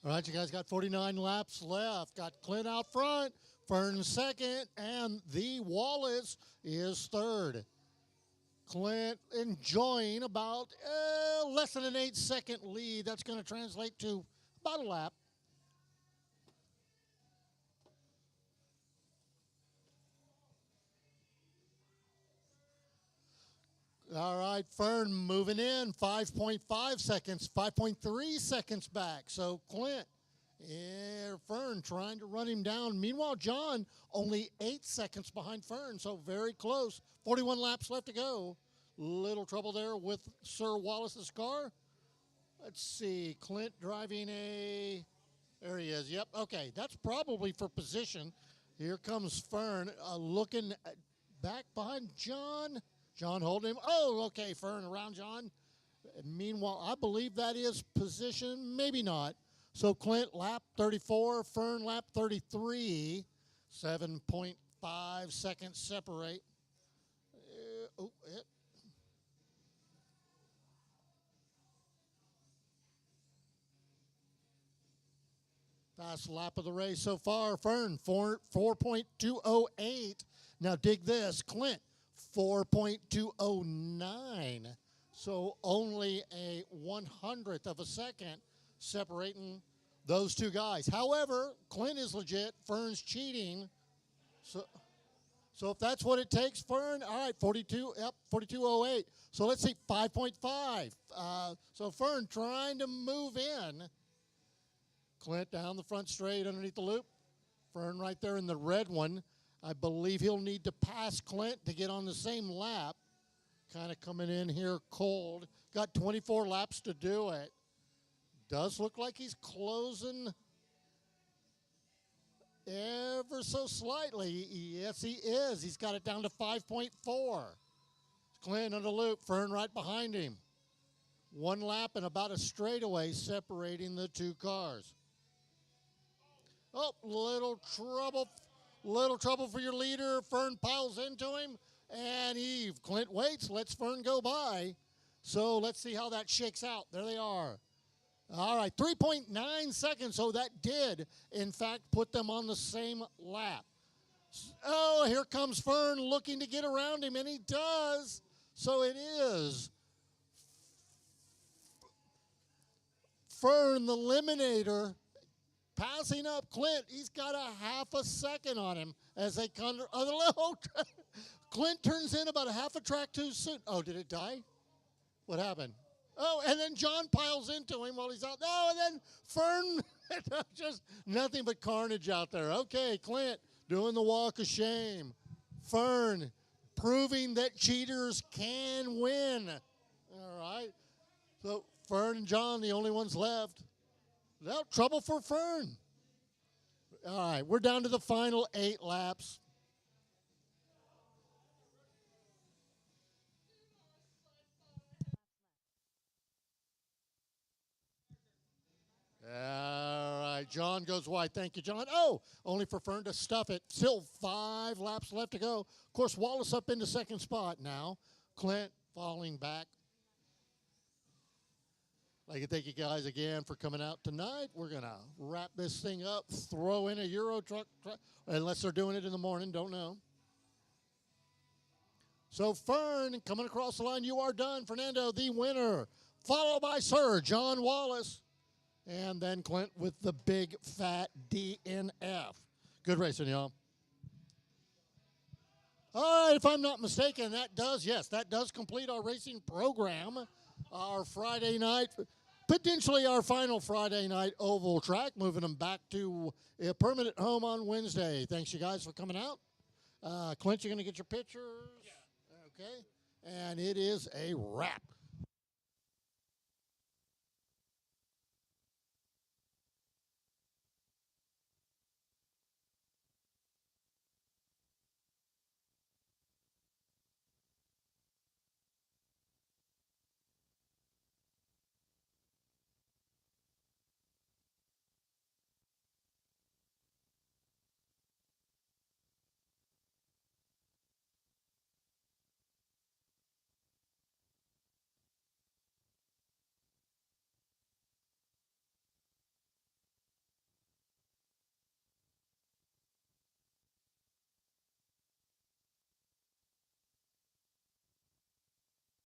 All right, you guys got 49 laps left. Got Clint out front, Fern second, and the Wallace is third. Clint enjoying about less than an 8-second lead. That's going to translate to about a lap. All right, Fern moving in, 5.5 seconds, 5.3 seconds back. So Clint, Fern trying to run him down. Meanwhile, John only 8 seconds behind Fern, so very close. 41 laps left to go. Little trouble there with Sir Wallace's car. Let's see, Clint driving there he is, yep, okay. That's probably for position. Here comes Fern looking back behind John. John holding him. Oh, okay, Fern around John. Meanwhile, I believe that is position. Maybe not. So Clint lap 34, Fern lap 33. 7.5 seconds separate. Fast lap of the race so far. Fern, 4.208. Now dig this. Clint, 4.209. So only a 100th of a second separating those two guys. However, Clint is legit. Fern's cheating. So if that's what it takes, Fern, all right, 42.08. So let's see, 5.5. So Fern trying to move in. Clint down the front straight underneath the loop. Fern right there in the red one. I believe he'll need to pass Clint to get on the same lap. Kind of coming in here cold. Got 24 laps to do it. Does look like he's closing ever so slightly. Yes, he is. He's got it down to 5.4. Clint on the loop. Fern right behind him. One lap and about a straightaway separating the two cars. Oh, little trouble for your leader. Fern piles into him, and Clint waits, lets Fern go by. So let's see how that shakes out. There they are. All right, 3.9 seconds, so that did, in fact, put them on the same lap. Oh, here comes Fern looking to get around him, and he does. So it is Fern, the eliminator, passing up Clint. He's got a half a second on him as they come. Clint turns in about a half a track too soon. Oh, did it die? What happened? Oh, and then John piles into him while he's out. Oh, and then Fern, just nothing but carnage out there. Okay, Clint doing the walk of shame. Fern proving that cheaters can win. All right. So Fern and John, the only ones left. No trouble for Fern. All right, we're down to the final 8 laps. All right, John goes wide. Thank you, John. Oh, only for Fern to stuff it. Still 5 laps left to go. Of course, Wallace up into second spot now. Clint falling back. I'd like to thank you guys again for coming out tonight. We're going to wrap this thing up, throw in a Euro truck, unless they're doing it in the morning, don't know. So Fern, coming across the line, you are done. Fernando, the winner, followed by Sir John Wallace, and then Clint with the big fat DNF. Good racing, y'all. All right, if I'm not mistaken, that does complete our racing program. Our Friday night, potentially our final Friday night oval track, moving them back to a permanent home on Wednesday. Thanks, you guys, for coming out. Clint, you're going to get your pictures? Yeah. Okay. And it is a wrap.